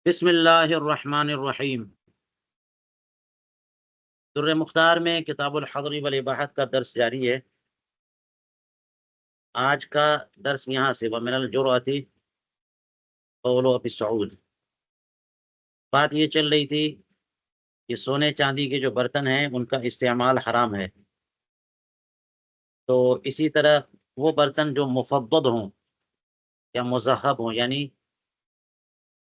بسم اللہ الرحمن الرحیم۔ در مختار میں کتاب الحضر والاباحت کا درس جاری ہے۔ آج کا درس یہاں سے ومن الجرأۃ قول ابی سعود۔ بات یہ چل رہی تھی کہ سونے چاندی کے جو برتن ہیں ان کا استعمال حرام ہے، تو اسی طرح وہ برتن جو مفضد ہوں یا مذہب ہوں، یعنی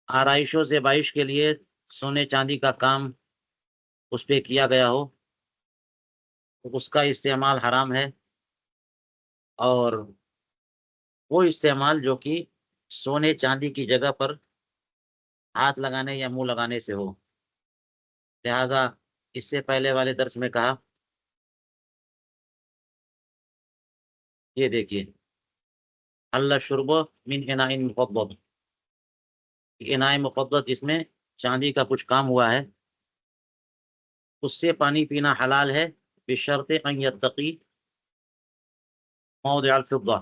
آرائش و زیبائش کے لیے سونے چاندی کا کام اس پہ کیا گیا ہو، تو اس کا استعمال حرام ہے۔ اور وہ استعمال جو کہ سونے چاندی کی جگہ پر ہاتھ لگانے یا منہ لگانے سے ہو، لہذا اس سے پہلے والے درس میں کہا، یہ دیکھیے اللہ شرب من اناء مفضد، اناء مفضد جس میں چاندی کا کچھ کام ہوا ہے، اس سے پانی پینا حلال ہے، بشرط ان یتقی موضع الفضہ،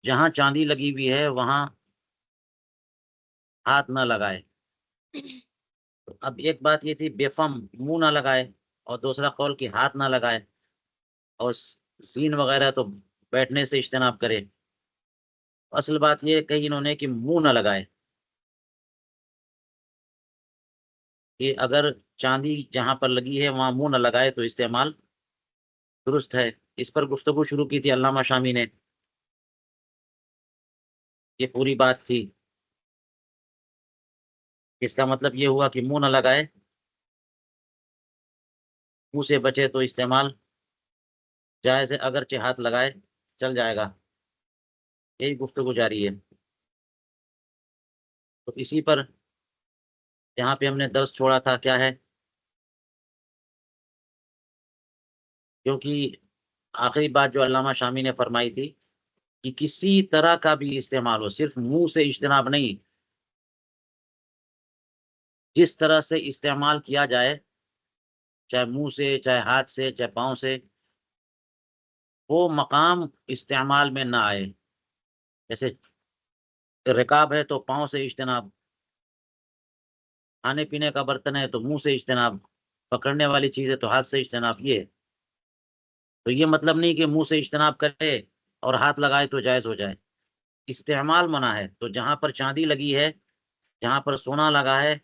جہاں چاندی لگی ہوئی ہے وہاں ہاتھ نہ لگائے۔ اب ایک بات یہ تھی بے فم، منہ نہ لگائے، اور دوسرا قول کہ ہاتھ نہ لگائے، اور سین وغیرہ تو بیٹھنے سے اجتناب کرے۔ اصل بات یہ کہی انہوں نے کہ منہ نہ لگائے، کہ اگر چاندی جہاں پر لگی ہے وہاں منہ نہ لگائے تو استعمال درست ہے۔ اس پر گفتگو شروع کی تھی علامہ شامی نے، یہ پوری بات تھی۔ اس کا مطلب یہ ہوا کہ منہ نہ لگائے، منہ سے بچے تو استعمال جائز ہے، اگرچہ ہاتھ لگائے چل جائے گا۔ یہی گفتگو جاری ہے۔ تو اسی پر یہاں پہ ہم نے درس چھوڑا تھا، کیا ہے، کیونکہ آخری بات جو علامہ شامی نے فرمائی تھی کہ کسی طرح کا بھی استعمال ہو، صرف منہ سے اجتناب نہیں، جس طرح سے استعمال کیا جائے، چاہے منہ سے، چاہے ہاتھ سے، چاہے پاؤں سے، وہ مقام استعمال میں نہ آئے۔ جیسے رکاب ہے تو پاؤں سے اجتناب، کھانے پینے کا برتن ہے تو منہ سے اجتناب، پکڑنے والی چیز ہے تو ہاتھ سے اجتناب۔ یہ تو یہ مطلب نہیں کہ منہ سے اجتناب کرے اور ہاتھ لگائے تو جائز ہو جائے، استعمال منع ہے۔ تو جہاں پر چاندی لگی ہے، جہاں پر سونا لگا ہے،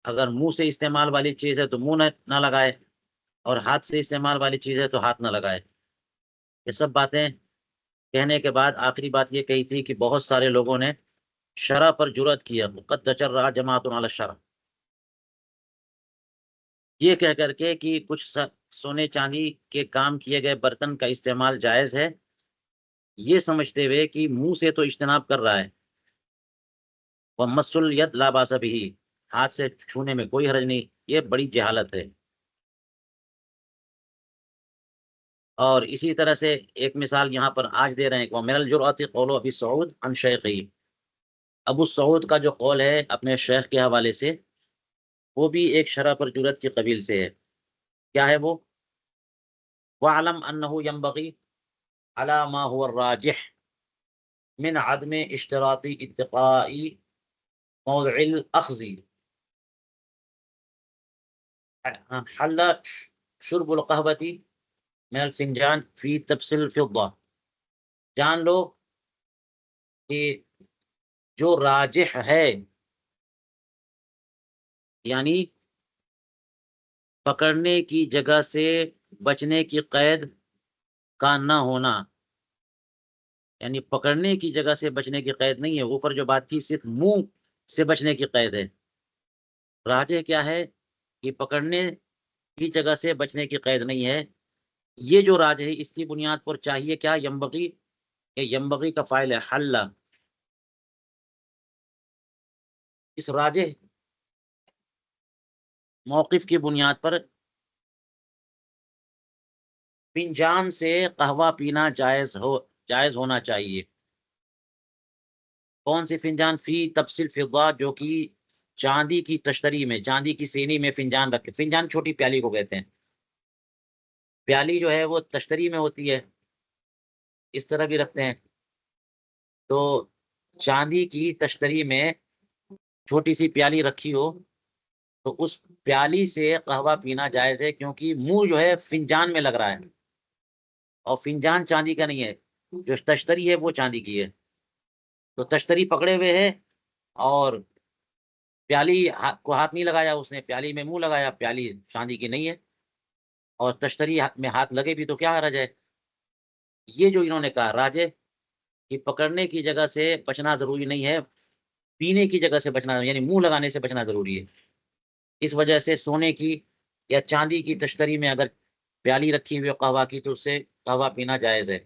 اگر منہ سے استعمال والی چیز ہے تو منہ نہ لگائے، اور ہاتھ سے استعمال والی چیز ہے تو ہاتھ نہ لگائے۔ یہ سب باتیں کہنے کے بعد آخری بات یہ کہی تھی کہ بہت سارے لوگوں نے شرع پر جرأت کیا، قد تجرأ جماعت علی الشرع، یہ کہہ کر کے کہ کچھ سونے چاندی کے کام کیے گئے برتن کا استعمال جائز ہے، یہ سمجھتے ہوئے کہ منہ سے تو اجتناب کر رہا ہے، وَمَسُّ الْيَدِ لَا بَأْسَ بِهِ، ہاتھ سے چھونے میں کوئی حرج نہیں، یہ بڑی جہالت ہے۔ اور اسی طرح سے ایک مثال یہاں پر آج دے رہے ہیں کہ وَمِنَ الْجُرْأَةِ قَوْلُ أَبِي سعود عن شیخہِ، ابو سعود کا جو قول ہے اپنے شیخ کے حوالے سے، وہ بھی ایک شرع پر جرأت کی قبیل سے ہے۔ کیا ہے وہ؟ وَاعْلَمْ أَنَّهُ يَنبَغِي عَلَى مَا هُوَ الرَّاجِحُ من عدم اشتراط اتقاء موضع الأخذ حل شرب القهوة من الفنجان في تبس الفضة۔ جان لو کہ جو راجح ہے، یعنی پکڑنے کی جگہ سے بچنے کی قید کا نہ ہونا، یعنی پکڑنے کی جگہ سے بچنے کی قید نہیں ہے، اوپر جو بات تھی صرف منہ سے بچنے کی قید ہے۔ راجح کیا ہے کہ پکڑنے کی جگہ سے بچنے کی قید نہیں ہے۔ یہ جو راجح ہے اس کی بنیاد پر چاہیے کیا، ینبغی، کہ ینبغی کا فاعل ہے حل، اس راجح موقف کی بنیاد پر فنجان سے قہوہ پینا جائز ہونا چاہیے۔ کون سی فنجان؟ فی تبسل فضہ، جو کہ چاندی کی تشتری میں، چاندی کی سینی میں فنجان رکھے۔ فنجان چھوٹی پیالی کو کہتے ہیں، پیالی جو ہے وہ تشتری میں ہوتی ہے، اس طرح بھی رکھتے ہیں۔ تو چاندی کی تشتری میں چھوٹی سی پیالی رکھی ہو تو اس پیالی سے قہوہ پینا جائز ہے، کیونکہ منہ جو ہے فنجان میں لگ رہا ہے، اور فنجان چاندی کا نہیں ہے، جو تشتری ہے وہ چاندی کی ہے. تو تشتری پکڑے ہوئے ہے اور پیالی کو ہاتھ نہیں لگایا اس نے، پیالی میں منہ لگایا، پیالی چاندی کی نہیں ہے، اور تشتری میں ہاتھ لگے بھی تو کیا حرج ہے. یہ جو انہوں نے کہا راجے کہ پکڑنے کی جگہ سے بچنا ضروری نہیں ہے، پینے کی جگہ سے بچنا، یعنی منہ لگانے سے بچنا ضروری ہے. اس وجہ سے سونے کی یا چاندی کی تشتری میں اگر پیالی رکھی ہوئی قہوہ کی تو اس سے قہوہ پینا جائز ہے.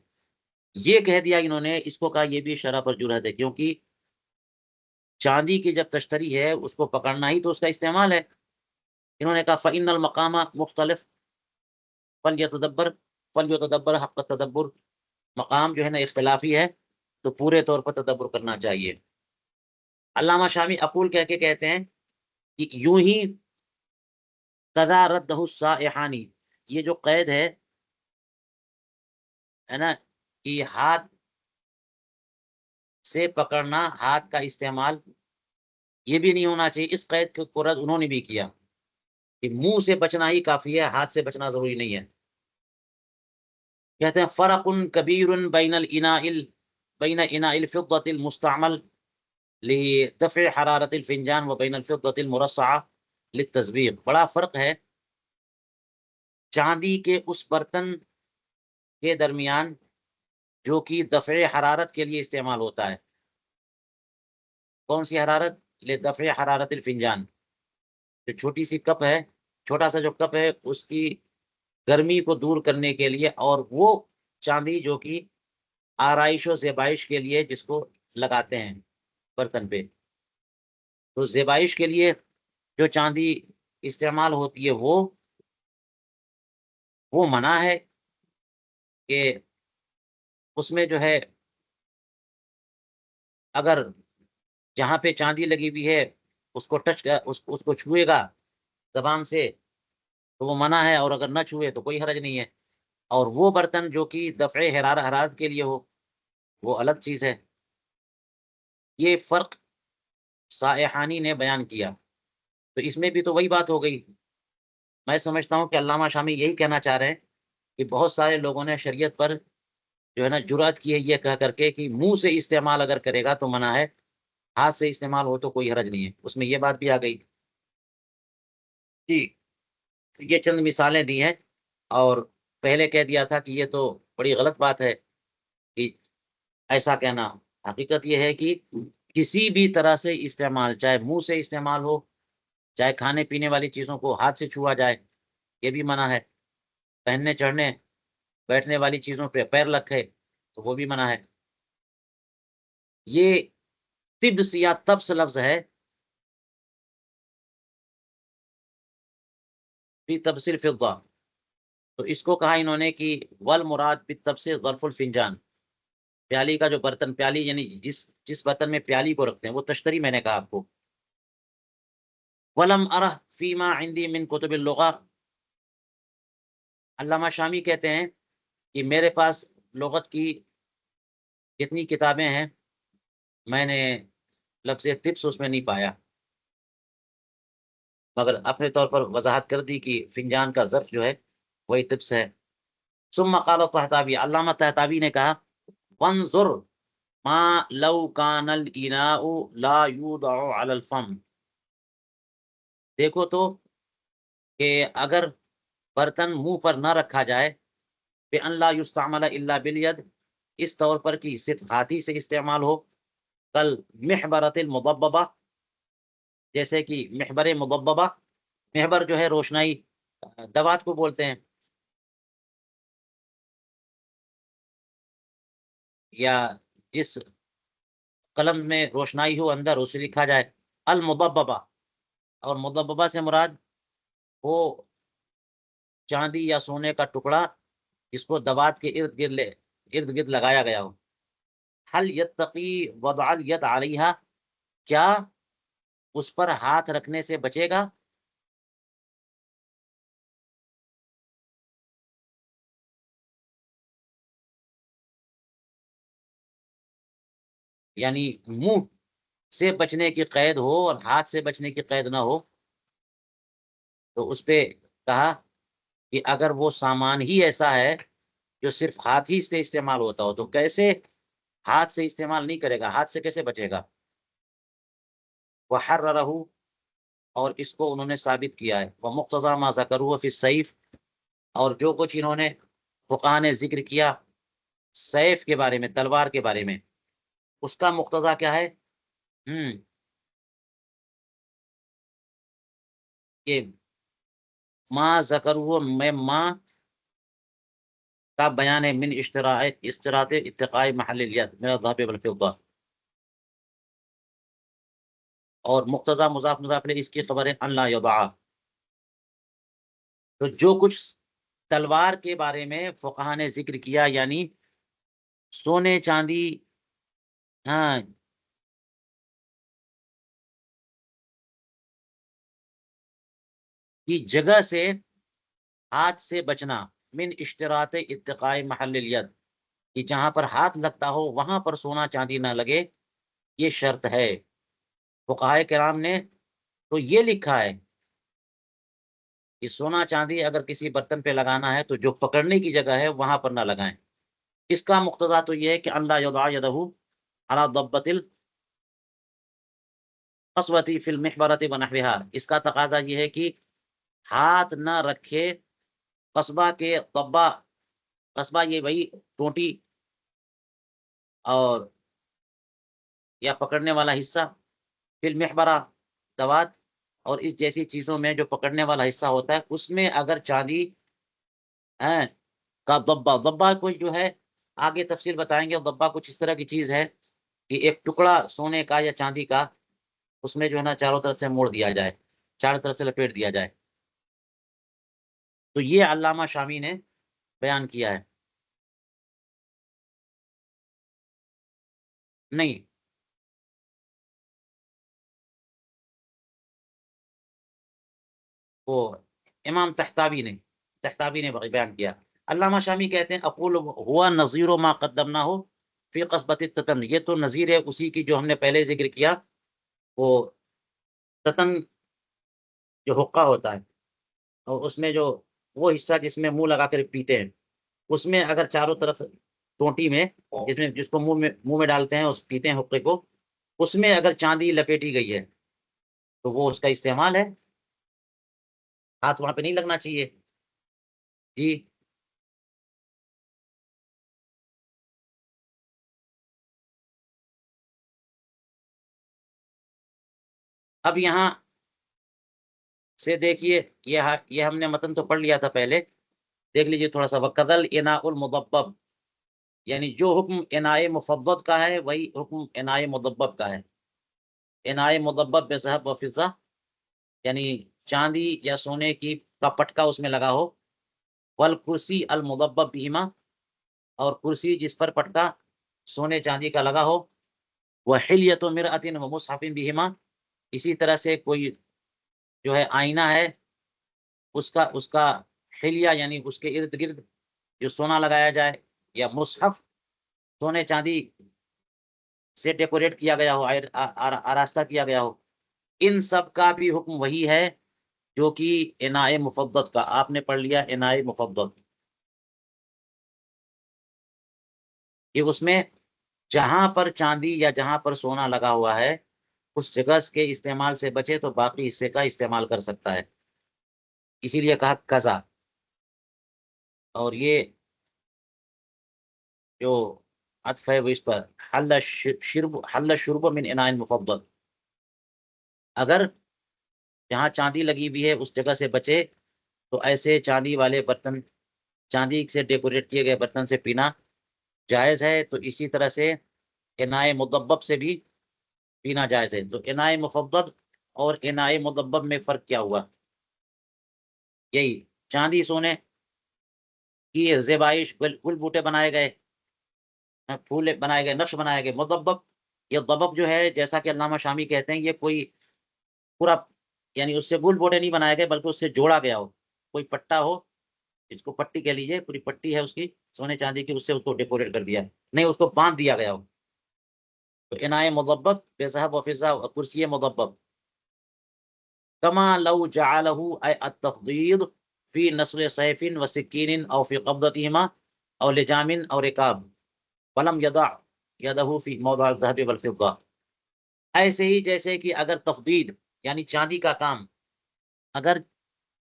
یہ کہہ دیا انہوں نے، اس کو کہا یہ بھی شرع پر جرحت ہے، کیونکہ چاندی کی جب تشتری ہے اس کو پکڑنا ہی تو اس کا استعمال ہے. انہوں نے کہا فَإِنَّ الْمَقَامَ مُخْتَلِف فَلْيَتَدَبَّرْ حَقَّ التَّدَبُّرِ، مقام جو ہے نا اختلافی ہے تو پورے طور پر تدبر کرنا چاہیے. علامہ شامی اقول کہہ کے کہتے ہیں کہ یوں ہی قضا رد السائحانی، یہ جو قید ہے نا، کہ ہاتھ سے پکڑنا، ہاتھ کا استعمال یہ بھی نہیں ہونا چاہیے، اس قید کو رد انہوں نے بھی کیا کہ منہ سے بچنا ہی کافی ہے، ہاتھ سے بچنا ضروری نہیں ہے. کہتے ہیں فرق کبیر بین اناء الفضة المستعمل لدفع حرارة الفنجان وبین الفضة المرصعة للتزویق. بڑا فرق ہے چاندی کے اس برتن کے درمیان جو کہ دفع حرارت کے لیے استعمال ہوتا ہے. کون سی حرارت؟ لدفع حرارت الفنجان، جو چھوٹی سی کپ ہے، چھوٹا سا جو کپ ہے اس کی گرمی کو دور کرنے کے لیے، اور وہ چاندی جو کہ آرائش و زیبائش کے لیے جس کو لگاتے ہیں برتن پہ، تو زیبائش کے لیے جو چاندی استعمال ہوتی ہے وہ منع ہے کہ اس میں جو ہے اگر جہاں پہ چاندی لگی ہوئی ہے اس کو ٹچ اس کو چھوئے گا زبان سے تو وہ منع ہے، اور اگر نہ چھوئے تو کوئی حرج نہیں ہے. اور وہ برتن جو کہ دفع حرارت کے لیے ہو وہ الگ چیز ہے. یہ فرق سائحانی نے بیان کیا. تو اس میں بھی تو وہی بات ہو گئی. میں سمجھتا ہوں کہ علامہ شامی یہی کہنا چاہ رہے ہیں کہ بہت سارے لوگوں نے شریعت پر جو ہے نا جرأت کی ہے یہ کہہ کر کے کہ منہ سے استعمال اگر کرے گا تو منع ہے، ہاتھ سے استعمال ہو تو کوئی حرج نہیں ہے. اس میں یہ بات بھی آ گئی. جی، یہ چند مثالیں دی ہیں، اور پہلے کہہ دیا تھا کہ یہ تو بڑی غلط بات ہے کہ ایسا کہنا. حقیقت یہ ہے کہ کسی بھی طرح سے استعمال، چاہے منہ سے استعمال ہو، چاہے کھانے پینے والی چیزوں کو ہاتھ سے چھوا جائے، یہ بھی منع ہے. پہننے چڑھنے بیٹھنے والی چیزوں پہ پیر رکھے تو وہ بھی منع ہے. یہ طبس یا تبس لفظ ہے فی تبصر فضہ، تو اس کو کہا انہوں نے کہ والمراد بالتبس ظرف الفنجان، پیالی کا جو برتن، پیالی یعنی جس برتن میں پیالی کو رکھتے ہیں وہ تشتری، میں نے کہا آپ کو. ولم ارہ فیما عندی من کتب اللغہ، علامہ شامی کہتے ہیں کہ میرے پاس لغت کی جتنی کتابیں ہیں میں نے لفظ طبس اس میں نہیں پایا، مگر اپنے طور پر وضاحت کر دی کہ فنجان کا ظرف جو ہے وہی طبس ہے. ثم قال الطحطاوی، علامہ طحطاوی نے کہا وانظر ما لو کان الاناء لا یوضع علی الفم، دیکھو تو کہ اگر برتن منہ پر نہ رکھا جائے، بأن لا یستعمل الا بالید، اس طور پر کہ صرف ہاتھی سے استعمال ہو، کل محبرۃ المضببہ، جیسے کہ محبر مضببہ، محبر جو ہے روشنائی دوات کو بولتے ہیں، یا جس قلم میں روشنائی ہو اندر اسے لکھا جائے المضببہ، اور مضببہ سے مراد وہ چاندی یا سونے کا ٹکڑا جس کو دوات کے ارد گرد لگایا گیا ہو. حل یتقی وضع الید علیہا، کیا اس پر ہاتھ رکھنے سے بچے گا؟ یعنی منہ سے بچنے کی قید ہو اور ہاتھ سے بچنے کی قید نہ ہو، تو اس پہ کہا کہ اگر وہ سامان ہی ایسا ہے جو صرف ہاتھ ہی سے استعمال ہوتا ہو، تو کیسے ہاتھ سے استعمال نہیں کرے گا، ہاتھ سے کیسے بچے گا؟ وحررہ، اور اس کو انہوں نے ثابت کیا ہے، ومقتضی ما ذکروہ فی السیف، اور جو کچھ انہوں نے فقہاء نے ذکر کیا سیف کے بارے میں، تلوار کے بارے میں، اس کا مقتضا کیا ہے؟ کہ ما ذکروہ میں ما کا بیان ہے، من اشتراط اتقاء محل الید من الذهب والفضہ، اور مقتضا مضاف مضاف الیہ اس کی خبر ہے ان لا یضع، تو جو کچھ تلوار کے بارے میں فقہاء نے ذکر کیا، یعنی سونے چاندی، ہاں، کی جگہ سے ہاتھ سے بچنا، من اشتراط اتقاء محل الید، کہ جہاں پر ہاتھ لگتا ہو وہاں پر سونا چاندی نہ لگے، یہ شرط ہے۔ فقہائے کرام نے تو یہ لکھا ہے کہ سونا چاندی اگر کسی برتن پہ لگانا ہے تو جو پکڑنے کی جگہ ہے وہاں پر نہ لگائیں۔ اس کا مقتضا تو یہ ہے کہ اللہ یضع یدہ علی ضبۃ القصوۃ فی المحبرۃ ونحوہا، اس کا تقاضا یہ ہے کہ ہاتھ نہ رکھے قصبہ کے ضبہ، قصبہ یہ وہی ٹوٹی اور یا پکڑنے والا حصہ، فی المحبرہ دوات، اور اس جیسی چیزوں میں جو پکڑنے والا حصہ ہوتا ہے اس میں اگر چاندی کا ضبہ، ضبہ کوئی جو ہے آگے تفصیل بتائیں گے، ضبہ کچھ اس طرح کی چیز ہے کہ ایک ٹکڑا سونے کا یا چاندی کا اس میں جو ہے نا چاروں طرف سے موڑ دیا جائے، چاروں طرف سے لپیٹ دیا جائے، تو یہ علامہ شامی نے بیان کیا ہے۔ نہیں، وہ امام تحتاوی نے بیان کیا۔ علامہ شامی کہتے ہیں اقول ہوا نظیر ما قدمنا ہو فی قصبۃ التتن، یہ تو نظیر ہے اسی کی جو ہم نے پہلے ذکر کیا، وہ تتن جو حقہ ہوتا ہے اور اس میں جو وہ حصہ جس میں منہ لگا کر پیتے ہیں، اس میں اگر چاروں طرف ٹوٹی میں جس کو منہ میں ڈالتے ہیں اس پیتے ہیں حقے کو، اس میں اگر چاندی لپیٹی گئی ہے تو وہ اس کا استعمال ہے، ہاتھ وہاں پہ نہیں لگنا چاہیے۔ جی، اب یہاں سے دیکھیے، یہ ہم نے متن تو پڑھ لیا تھا پہلے، دیکھ لیجیے تھوڑا سا، وقدل اناء المضبب، یعنی جو حکم اناء مفضت کا ہے وہی حکم اناء مضبب کا ہے۔ اناء مضبب بذهب و فضہ، یعنی چاندی یا سونے کی کا پٹکا اس میں لگا ہو، والکرسی المضبب بہما، اور کرسی جس پر پٹکا سونے چاندی کا لگا ہو، وحلیۃ مرأۃ ومصحف بہما، اسی طرح سے کوئی جو ہے آئینہ ہے اس کا حلیہ یعنی اس کے ارد گرد جو سونا لگایا جائے، یا مصحف سونے چاندی سے ڈیکوریٹ کیا گیا ہو، آراستہ کیا گیا ہو، ان سب کا بھی حکم وہی ہے جو کہ اناء مفضت کا آپ نے پڑھ لیا۔ اناء مفضت کہ اس میں جہاں پر چاندی یا جہاں پر سونا لگا ہوا ہے اس جگہ کے استعمال سے بچے تو باقی حصے کا استعمال کر سکتا ہے، اسی لیے کہا قضا۔ اور یہ جو عطف ہے وہ اس پر، حل شرب من اناء مفضل، اگر جہاں چاندی لگی ہوئی ہے اس جگہ سے بچے تو ایسے چاندی والے برتن، چاندی سے ڈیکوریٹ کیے گئے برتن سے پینا جائز ہے، تو اسی طرح سے اناء مضبب سے بھی پینا جائز ہے۔ تو اناء مفضل اور اناء مضبب میں فرق کیا ہوا؟ یہی چاندی سونے کی زیبائش، گل بوٹے بنائے گئے، پھول بنائے گئے، نقش بنائے گئے، مضبب، یہ ضبب جو ہے جیسا کہ علامہ شامی کہتے ہیں یہ کوئی پورا، یعنی اس سے گل بوٹے نہیں بنائے گئے بلکہ اس سے جوڑا گیا ہو، کوئی پٹا ہو، اس کو پٹی کہہ لیجیے، پوری پٹی ہے اس کی سونے چاندی کی، اس سے اس کو ڈیکوریٹ کر دیا، نہیں اس کو باندھ دیا گیا ہو، تو انائے مضبب بے ذهب و فضہ و کرسی مضبب. کما لو جعلہ اے التفضیل فی نصر سیف و سکین او فی قبضتہما او لجام او رکاب ولم یضع یدہ فی موضع الذهب والفضہ. ایسے ہی جیسے کہ اگر تفضیل یعنی چاندی کا کام اگر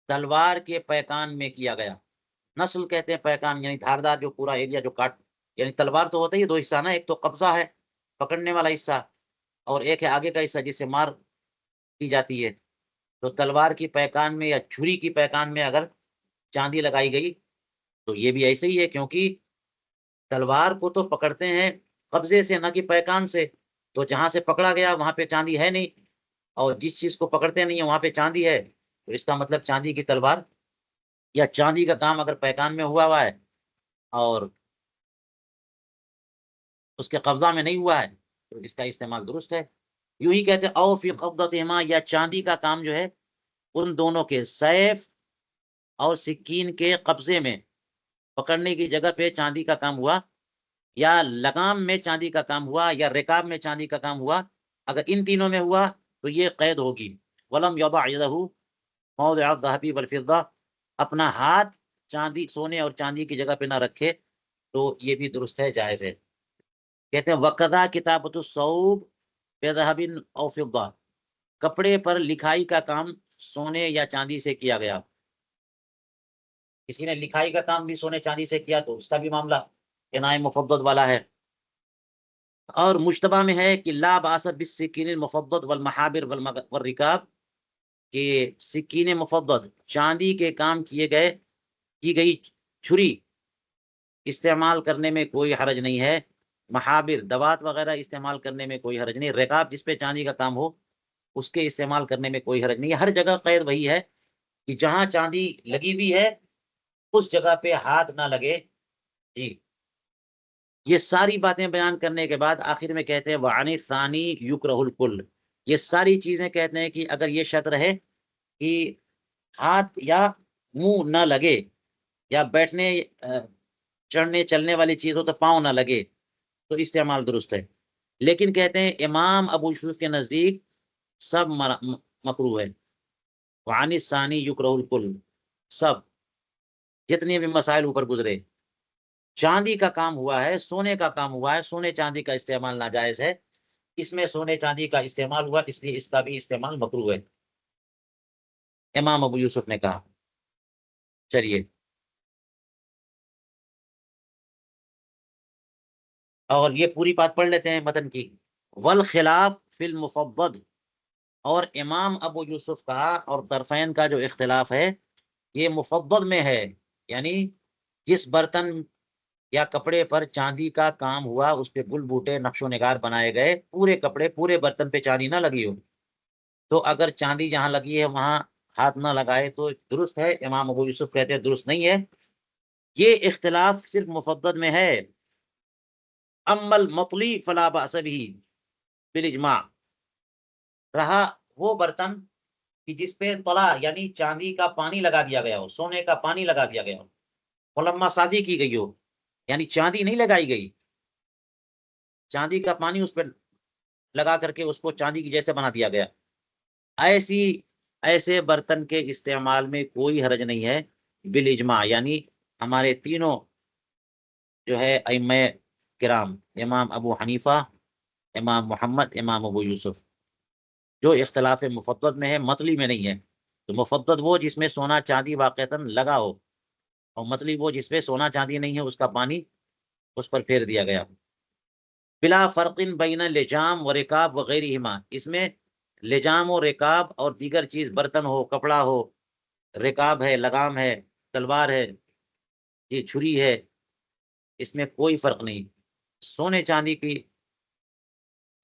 تلوار کے پیکان میں کیا گیا، نسل کہتے ہیں پیکان یعنی دھاردار جو پورا ایریا جو کاٹ، یعنی تلوار تو ہوتا ہی دو حصہ نا، ایک تو قبضہ ہے پکڑنے والا حصہ اور ایک ہے آگے کا حصہ جس سے مار کی جاتی ہے. تو تلوار کی پیکان میں یا چھری کی پیکان میں اگر چاندی لگائی گئی تو یہ بھی ایسے ہی ہے، کیونکہ تلوار کو تو پکڑتے ہیں قبضے سے نہ کہ پیکان سے. تو جہاں سے پکڑا گیا وہاں پہ چاندی ہے نہیں، اور جس چیز کو پکڑتے نہیں ہے وہاں پہ چاندی ہے، تو اس کا مطلب چاندی کی تلوار یا چاندی کا کام اگر پیکان میں ہوا ہے اور اس کے قبضہ میں نہیں ہوا ہے تو اس کا استعمال درست ہے. یوں ہی کہتے ہیں او فی قبضتہما، یا چاندی کا کام جو ہے ان دونوں کے سیف اور سکین کے قبضے میں، پکڑنے کی جگہ پہ چاندی کا کام ہوا، یا لگام میں چاندی کا کام ہوا، یا رکاب میں چاندی کا کام ہوا. اگر ان تینوں میں ہوا تو یہ قید ہوگی. ولم یضع یدہ موضع الذهب والفضہ، اپنا ہاتھ چاندی سونے اور چاندی کی جگہ پہ نہ رکھے تو یہ بھی درست ہے، جائز ہے. کہتے ہیں وقضا کتابۃ الثوب بذهب او فضہ، کپڑے پر لکھائی کا کام سونے یا چاندی سے کیا گیا. کسی نے لکھائی کا کام بھی سونے چاندی سے کیا تو اس کا بھی معاملہ کنائے مفضل والا ہے. اور مشتبہ میں ہے کہ لا باس بالسکین المفضل والمحابر والرکاب، کہ سکین مفضل چاندی کے کام کیے گئے کی گئی چھری استعمال کرنے میں کوئی حرج نہیں ہے، محابر دوات وغیرہ استعمال کرنے میں کوئی حرج نہیں، رکاب جس پہ چاندی کا کام ہو اس کے استعمال کرنے میں کوئی حرج نہیں ہے. ہر جگہ قید وہی ہے کہ جہاں چاندی لگی ہوئی ہے اس جگہ پہ ہاتھ نہ لگے. جی یہ ساری باتیں بیان کرنے کے بعد آخر میں کہتے ہیں وعن الثانی یکرہ الکل. یہ ساری چیزیں کہتے ہیں کہ اگر یہ شرط رہے کہ ہاتھ یا منہ نہ لگے، یا بیٹھنے چڑھنے چلنے والی چیز ہو تو پاؤں نہ لگے تو استعمال درست ہے. لیکن کہتے ہیں امام ابو یوسف کے نزدیک سب مکروہ ہے. وعن الثانی یکرہ الکل، سب جتنے بھی مسائل اوپر گزرے، چاندی کا کام ہوا ہے، سونے کا کام ہوا ہے، سونے چاندی کا استعمال ناجائز ہے، اس میں سونے چاندی کا استعمال ہوا اس لیے اس کا بھی استعمال مکروہ ہے، امام ابو یوسف نے کہا. چلیے اور یہ پوری بات پڑھ لیتے ہیں متن کی. والخلاف فی المفضل، اور امام ابو یوسف کا اور طرفین کا جو اختلاف ہے یہ مفضل میں ہے، یعنی جس برتن یا کپڑے پر چاندی کا کام ہوا اس پہ گل بوٹے نقش و نگار بنائے گئے، پورے کپڑے پورے برتن پہ چاندی نہ لگی ہو تو اگر چاندی جہاں لگی ہے وہاں ہاتھ نہ لگائے تو درست ہے. امام ابو یوسف کہتے ہیں درست نہیں ہے. یہ اختلاف صرف مفضل میں ہے. اما المطلی فلا باس به بالاجماع، رہا وہ برتن کہ جس پہ طلا یعنی چاندی کا پانی لگا دیا گیا ہو، سونے کا پانی لگا دیا گیا ہو، ملمہ سازی کی گئی ہو، یعنی چاندی نہیں لگائی گئی، چاندی کا پانی اس پہ لگا کر کے اس کو چاندی کی جیسے بنا دیا گیا، ایسے برتن کے استعمال میں کوئی حرج نہیں ہے بالاجماع. یعنی ہمارے تینوں جو ہے ائمہ کرام، امام ابو حنیفہ، امام محمد، امام ابو یوسف، جو اختلاف مفضل میں ہے، مطلی میں نہیں ہے. تو مفضل وہ جس میں سونا چاندی واقعتاً لگا ہو، اور مطلی وہ جس پہ سونا چاندی نہیں ہے اس کا پانی اس پر پھیر دیا گیا. بلا فرق بین لجام و رکاب وغیرہما، اس میں لجام و رکاب اور دیگر چیز برتن ہو، کپڑا ہو، رکاب ہے، لگام ہے، تلوار ہے، یہ چھری ہے، اس میں کوئی فرق نہیں. سونے چاندی کی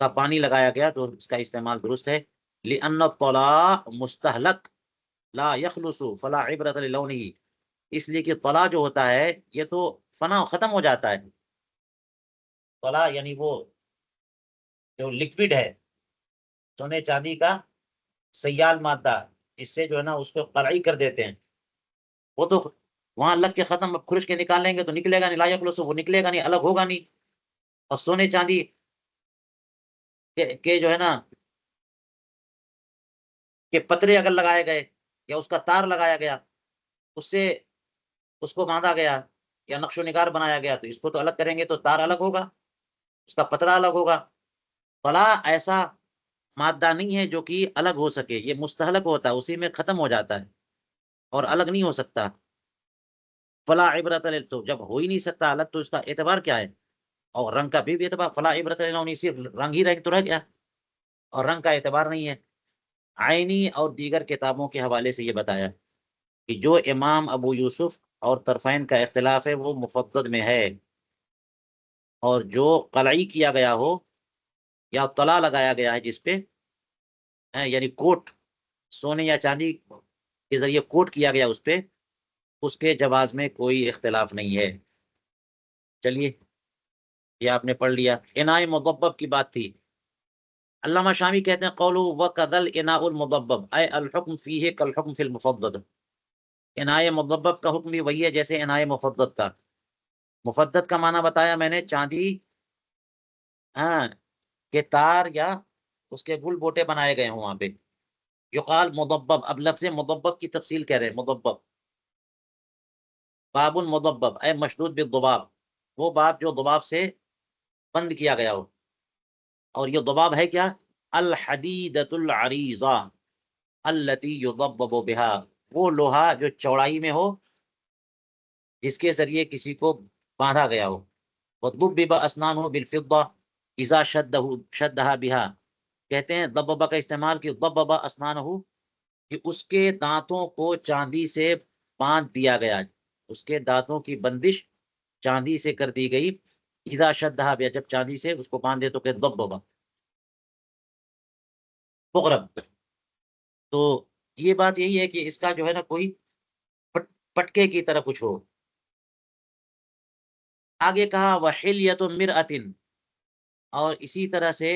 کا پانی لگایا گیا تو اس کا استعمال درست ہے. لأن الطلاء مستهلک لا يخلص فلا عبرۃ للونه، اس لیے کہ طلا جو ہوتا ہے یہ تو فنا ختم ہو جاتا ہے. طلا یعنی وہ جو لکوڈ ہے، سونے چاندی کا سیال مادہ، اس سے جو ہے نا اس کو قرعی کر دیتے ہیں، وہ تو وہاں لگ کے ختم، اب خرش کے نکال لیں گے تو نکلے گا نہیں، لا یخلص وہ نکلے گا نہیں، الگ ہوگا نہیں. اور سونے چاندی کہ جو ہے نا کہ پترے اگر لگائے گئے یا اس کا تار لگایا گیا، اس سے اس کو باندھا گیا یا نقش و نگار بنایا گیا، تو اس کو تو الگ کریں گے تو تار الگ ہوگا، اس کا پترا الگ ہوگا۔ فلا ایسا مادہ نہیں ہے جو کہ الگ ہو سکے، یہ مستحلق ہوتا ہے، اسی میں ختم ہو جاتا ہے اور الگ نہیں ہو سکتا۔ فلا عبرت تو جب ہو ہی نہیں سکتا الگ تو اس کا اعتبار کیا ہے؟ اور رنگ کا بھی اعتبار، فلا عبرت نہیں، صرف رنگ ہی رنگ تو رہ گیا اور رنگ کا اعتبار نہیں ہے۔ عینی اور دیگر کتابوں کے حوالے سے یہ بتایا کہ جو امام ابو یوسف اور طرفین کا اختلاف ہے وہ مفقد میں ہے، اور جو قلعی کیا گیا ہو یا طلا لگایا گیا ہے جس پہ یعنی کوٹ سونے یا چاندی کے ذریعے کوٹ کیا گیا اس پہ، اس کے جواز میں کوئی اختلاف نہیں ہے۔ چلیے یہ آپ نے پڑھ لیا۔ اناء مضبب کی بات تھی، علامہ شامی کہتے ہیں قولو وکذل اناء المضبب اے الحکم فیہ کالحکم فی المفضد، اناء مضبب کا حکم بھی وہی ہے جیسے اناء مفضد کا۔ مفضد کا معنی بتایا میں نے، چاندی ہاں کے تار یا اس کے گل بوٹے بنائے گئے ہوں وہاں پہ۔ یقال مضبب، اب لفظ مضبب کی تفصیل کہہ رہے ہیں۔ مضبب باب المضبب اے مشدود بالضباب، وہ باب جو ضباب سے بند کیا گیا ہو، اور یہ ضباب ہے کیا؟ الحدیدۃ العریضہ التي يضبب بها، وہ لوہا جو چوڑائی میں ہو جس کے ذریعے کسی کو باندھا گیا ہو۔ وضبب اسنانه بالفضة اذا شدها بها، کہتے ہیں ضببہ کا استعمال کہ ضبب اسنانه کہ اس کے دانتوں کو چاندی سے باندھ دیا گیا، اس کے دانتوں کی بندش چاندی سے کر دی گئی۔ اذا شدها بها، جب چاندی سے اس کو باندھ دے تو کہ ضببہ مغرب۔ تو یہ بات یہی ہے کہ اس کا جو ہے نا کوئی پٹکے کی طرح کچھ ہو۔ آگے کہا وحلیۃ مرأۃ، اور اسی طرح سے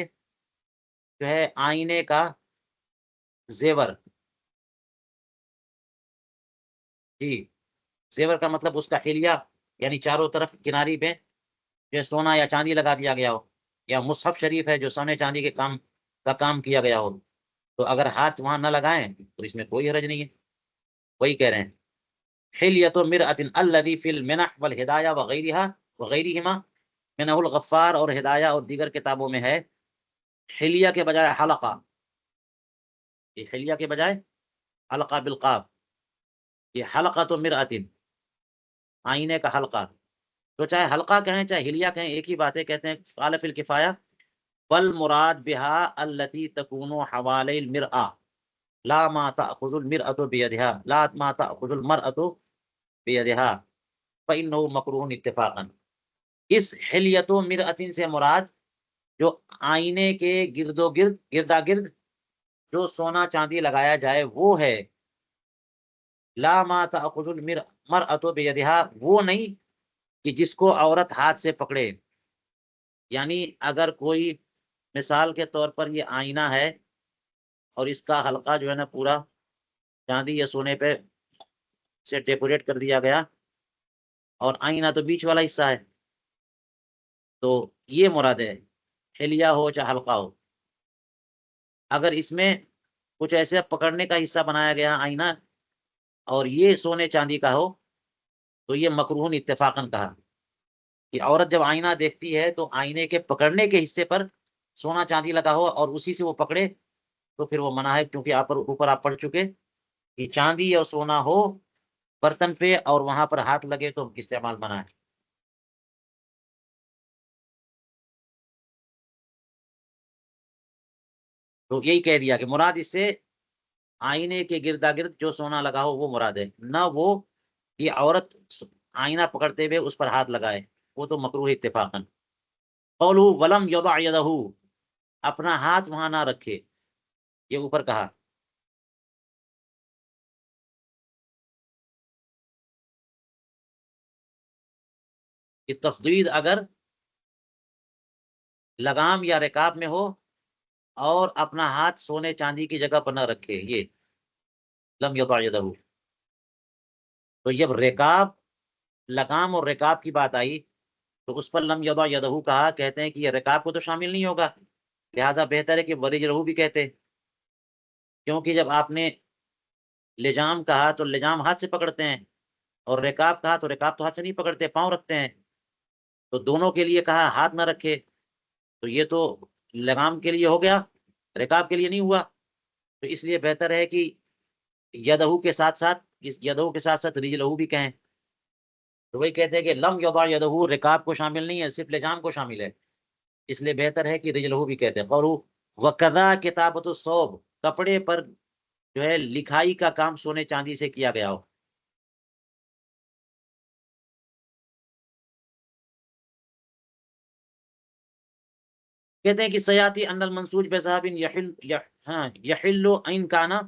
جو ہے آئینے کا زیور، جی زیور کا مطلب اس کا حلیہ، یعنی چاروں طرف کناری پہ جو سونا یا چاندی لگا دیا گیا ہو، یا مصحف شریف ہے جو سونے چاندی کے کام کیا گیا ہو، تو اگر ہاتھ وہاں نہ لگائیں تو اس میں کوئی حرج نہیں ہے۔ وہی کہہ رہے ہیں حلیۃ مرأۃ الذی فی المنح والہدایہ وغیرہما، منح الغفار اور ہدایہ اور دیگر کتابوں میں ہے حلیہ کے بجائے حلقہ، یہ حلیہ کے بجائے حلقہ بالقاف، یہ حلقۃ مرأۃ آئینے کا حلقہ، تو چاہے حلقہ کہیں چاہے حلیہ کہیں ایک ہی بات ہے۔ کہتے ہیں قال فی الکفایہ والمراد بها التي تكون حوالي المرأة لا ما تأخذ المرأة بيدها، لا ما تأخذ المرأة بيدها فإنه مکروہ اتفاقا۔ اس حلیت و مرأۃ سے مراد جو آئینے کے گردا گرد جو سونا چاندی لگایا جائے وہ ہے، لا ما تأخذ المرأة بيدها، وہ نہیں کہ جس کو عورت ہاتھ سے پکڑے۔ یعنی اگر کوئی مثال کے طور پر یہ آئینہ ہے اور اس کا حلقہ جو ہے نا پورا چاندی یا سونے پہ سے ڈیکوریٹ کر دیا گیا، اور آئینہ تو بیچ والا حصہ ہے، تو یہ مراد ہے حلیہ ہو چاہے حلقہ ہو۔ اگر اس میں کچھ ایسے پکڑنے کا حصہ بنایا گیا آئینہ اور یہ سونے چاندی کا ہو تو یہ مکروہ اتفاقاً کہا کہ عورت جب آئینہ دیکھتی ہے تو آئینے کے پکڑنے کے حصے پر سونا چاندی لگا ہو اور اسی سے وہ پکڑے تو پھر وہ منع ہے، کیونکہ اوپر آپ پڑھ چکے کہ چاندی اور سونا ہو برتن پہ اور وہاں پر ہاتھ لگے تو استعمال منع ہے۔ تو یہی کہہ دیا کہ مراد اس سے آئینے کے گردا گرد جو سونا لگا ہو وہ مراد ہے، نہ وہ کہ عورت آئینہ پکڑتے ہوئے اس پر ہاتھ لگائے، وہ تو مکروہ اتفاقاً۔ قولہ ولم یضع یدہ، اپنا ہاتھ وہاں نہ رکھے، یہ اوپر کہا۔ کہ تفضیل اگر لگام یا رکاب میں ہو اور اپنا ہاتھ سونے چاندی کی جگہ پر نہ رکھے، یہ لم یضع یدہ۔ تو جب رکاب لگام اور رکاب کی بات آئی تو اس پر لم یضع یدہ کہا، کہتے ہیں کہ یہ رکاب کو تو شامل نہیں ہوگا لہٰذا بہتر ہے کہ ورجلہ بھی کہتے، کیونکہ جب آپ نے لجام کہا تو لجام ہاتھ سے پکڑتے ہیں، اور رکاب کہا تو رکاب تو ہاتھ سے نہیں پکڑتے، پاؤں رکھتے ہیں، تو دونوں کے لیے کہا ہاتھ نہ رکھے، تو یہ تو لگام کے لیے ہو گیا، رکاب کے لیے نہیں ہوا، تو اس لیے بہتر ہے کہ یدہو کے ساتھ ساتھ، اس یدہو کے ساتھ ساتھ رجلہو بھی کہیں، تو وہی کہتے ہیں کہ لم یضع یدہو رکاب کو شامل نہیں ہے، صرف لجام کو شامل ہے، اس لیے بہتر ہے کہ رجلہو بھی کہتے ہیں۔ قولو وکذا کتابۃ الثوب، کپڑے پر جو ہے لکھائی کا کام سونے چاندی سے کیا گیا ہو۔ کہتے ہیں کہ سیاتی ان المنسوج بذهب یحل ان کانا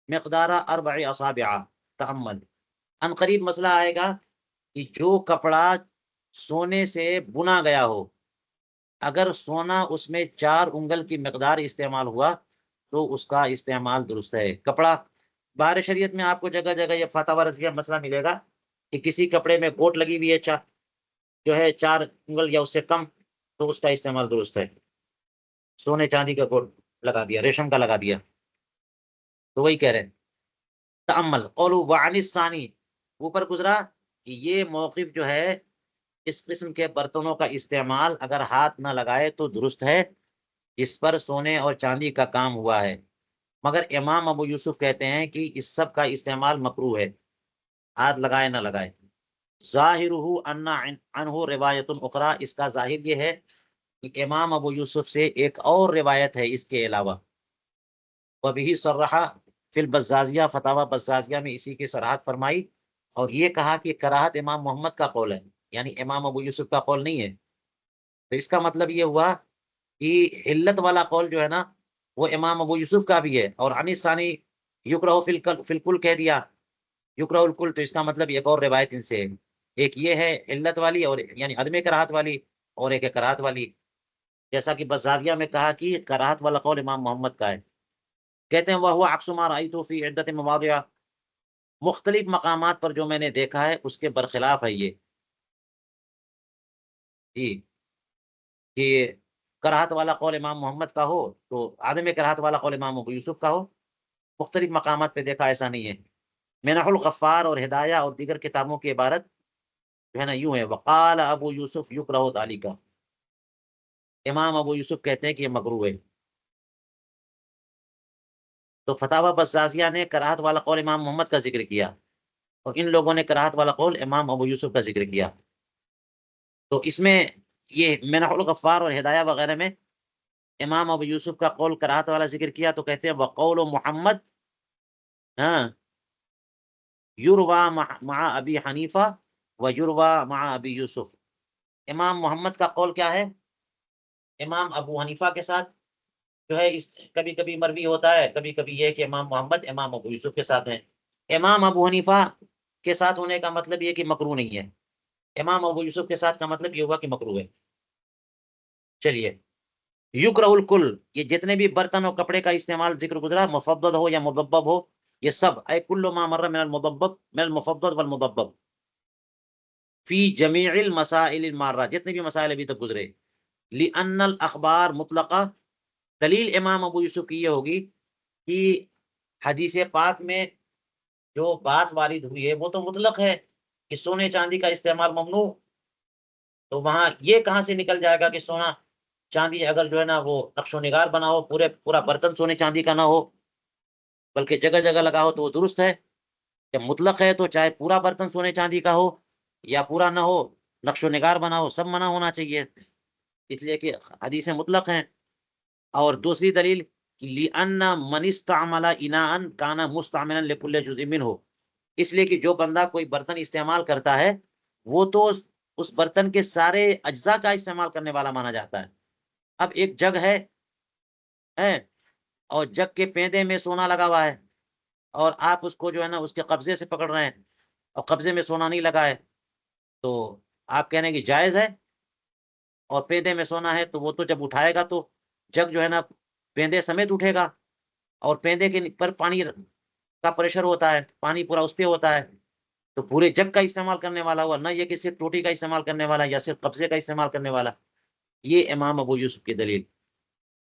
مقدار 4 اصابع تأمل، ان قریب مسئلہ آئے گا کہ جو کپڑا سونے سے بنا گیا ہو، اگر سونا اس میں 4 انگل کی مقدار استعمال ہوا تو اس کا استعمال درست ہے۔ کپڑا بہار شریعت میں آپ کو جگہ جگہ یہ فتاوی رضویہ مسئلہ ملے گا کہ کسی کپڑے میں گوٹ لگی ہوئی ہے جو ہے 4 انگل یا اس سے کم، تو اس کا استعمال درست ہے۔ سونے چاندی کا گوٹ لگا دیا، ریشم کا لگا دیا، تو وہی کہہ رہے ہیں۔ تأمل قولو وعن الثانی، اوپر گزرا کہ یہ موقف جو ہے اس قسم کے برتنوں کا استعمال اگر ہاتھ نہ لگائے تو درست ہے، جس پر سونے اور چاندی کا کام ہوا ہے، مگر امام ابو یوسف کہتے ہیں کہ اس سب کا استعمال مکروہ ہے، ہاتھ لگائے نہ لگائے۔ ظاہرہ ان عنہ روایت اخری، اس کا ظاہر یہ ہے کہ امام ابو یوسف سے ایک اور روایت ہے اس کے علاوہ، وبہ صرح فی البزازیہ، فتاوی بزازیہ میں اسی کی صراحت فرمائی، اور یہ کہا کہ کراہت امام محمد کا قول ہے، یعنی امام ابو یوسف کا قول نہیں ہے، تو اس کا مطلب یہ ہوا کہ حلت والا قول جو ہے نا وہ امام ابو یوسف کا بھی ہے، اور عن ثانی یکرہ فی الکل کہہ دیا، یکرہ الکل، تو اس کا مطلب ایک اور روایت ان سے ہے، ایک یہ ہے علت والی، اور یعنی عدم کراہت والی، اور ایک ہے کراہت والی، جیسا کہ بزازیہ میں کہا کہ کراہت والا قول امام محمد کا ہے۔ کہتے ہیں وہ عکس ما رأیت فی عدت مواضع، مختلف مقامات پر جو میں نے دیکھا ہے اس کے برخلاف ہے یہ، جی، کہ کراہت والا قول امام محمد کا ہو تو عدم کراہت والا قول امام ابو یوسف کا ہو، مختلف مقامات پہ دیکھا ایسا نہیں ہے۔ منح الغفار اور ہدایہ اور دیگر کتابوں کی عبارت جو ہے نا یوں ہے، وقال ابو یوسف یکرہ ذالک، امام ابو یوسف کہتے ہیں کہ یہ مکروہ ہے۔ تو فتاوی بزازیہ نے کراہت والا قول امام محمد کا ذکر کیا، اور ان لوگوں نے کراہت والا قول امام ابو یوسف کا ذکر کیا، تو اس میں یہ منح الغفار اور ہدایہ وغیرہ میں امام ابو یوسف کا قول کراہت والا ذکر کیا، تو کہتے ہیں وقول محمد ہاں یروا مع ابی حنیفہ و یروا مع ابی یوسف، امام محمد کا قول کیا ہے، امام ابو حنیفہ کے ساتھ جو ہے اس کبھی کبھی مروی ہوتا ہے، کبھی کبھی یہ کہ امام محمد امام ابو یوسف کے ساتھ ہیں۔ امام ابو حنیفہ کے ساتھ ہونے کا مطلب یہ کہ مکروہ نہیں ہے، امام ابو یوسف کے ساتھ کا مطلب یہ ہوا کہ مکروہ ہے۔ چلیے، یکرہ الکل، یہ جتنے بھی برتن اور کپڑے کا استعمال ذکر گزرا، مفضل ہو یا مضبب ہو، یہ سب اے کل ما مر من المضبب من المفضل والمضبب فی جمیع المسائل المارہ، جتنے بھی مسائل ابھی تک گزرے، لأن الاخبار مطلقہ، دلیل امام ابو یوسف کی یہ ہوگی کہ حدیث پاک میں جو بات وارد ہوئی ہے وہ تو مطلق ہے کہ سونے چاندی کا استعمال ممنوع، تو وہاں یہ کہاں سے نکل جائے گا کہ سونا چاندی اگر جو ہے نا وہ نقش و نگار بنا ہو، پورا برتن سونے چاندی کا نہ ہو بلکہ جگہ جگہ لگا ہو تو وہ درست ہے، جب مطلق ہے تو چاہے پورا برتن سونے چاندی کا ہو یا پورا نہ ہو، نقش و نگار بنا ہو، سب منع ہونا چاہیے، اس لیے کہ حدیثیں مطلق ہیں۔ اور دوسری دلیل لِأَنَّ مَنِ اسْتَعْمَلَ إِنَاءً كَانَ مُسْتَعْمِلًا لِكُلِّ جُزْءٍ مِّنْهُ، اس لیے کہ جو بندہ کوئی برتن استعمال کرتا ہے وہ تو اس برتن کے سارے اجزاء کا استعمال کرنے والا مانا جاتا ہے۔ اب ایک جگ ہے اور جگ کے پیندے میں سونا لگا ہوا ہے، اور آپ اس کو جو ہے نا اس کے قبضے سے پکڑ رہے ہیں اور قبضے میں سونا نہیں لگا ہے، تو آپ کہنے کہ جائز ہے، اور پیندے میں سونا ہے تو وہ تو جب اٹھائے گا تو جگ جو ہے نا پیندے سمیت اٹھے گا، اور پیندے کے پر پانی کا پریشر ہوتا ہے، پانی پورا اس پہ ہوتا ہے، تو پورے جگ کا استعمال کرنے والا ہوا، نہ یہ کہ صرف ٹوٹی کا استعمال کرنے والا یا صرف قبضے کا استعمال کرنے والا۔ یہ امام ابو یوسف کی دلیل۔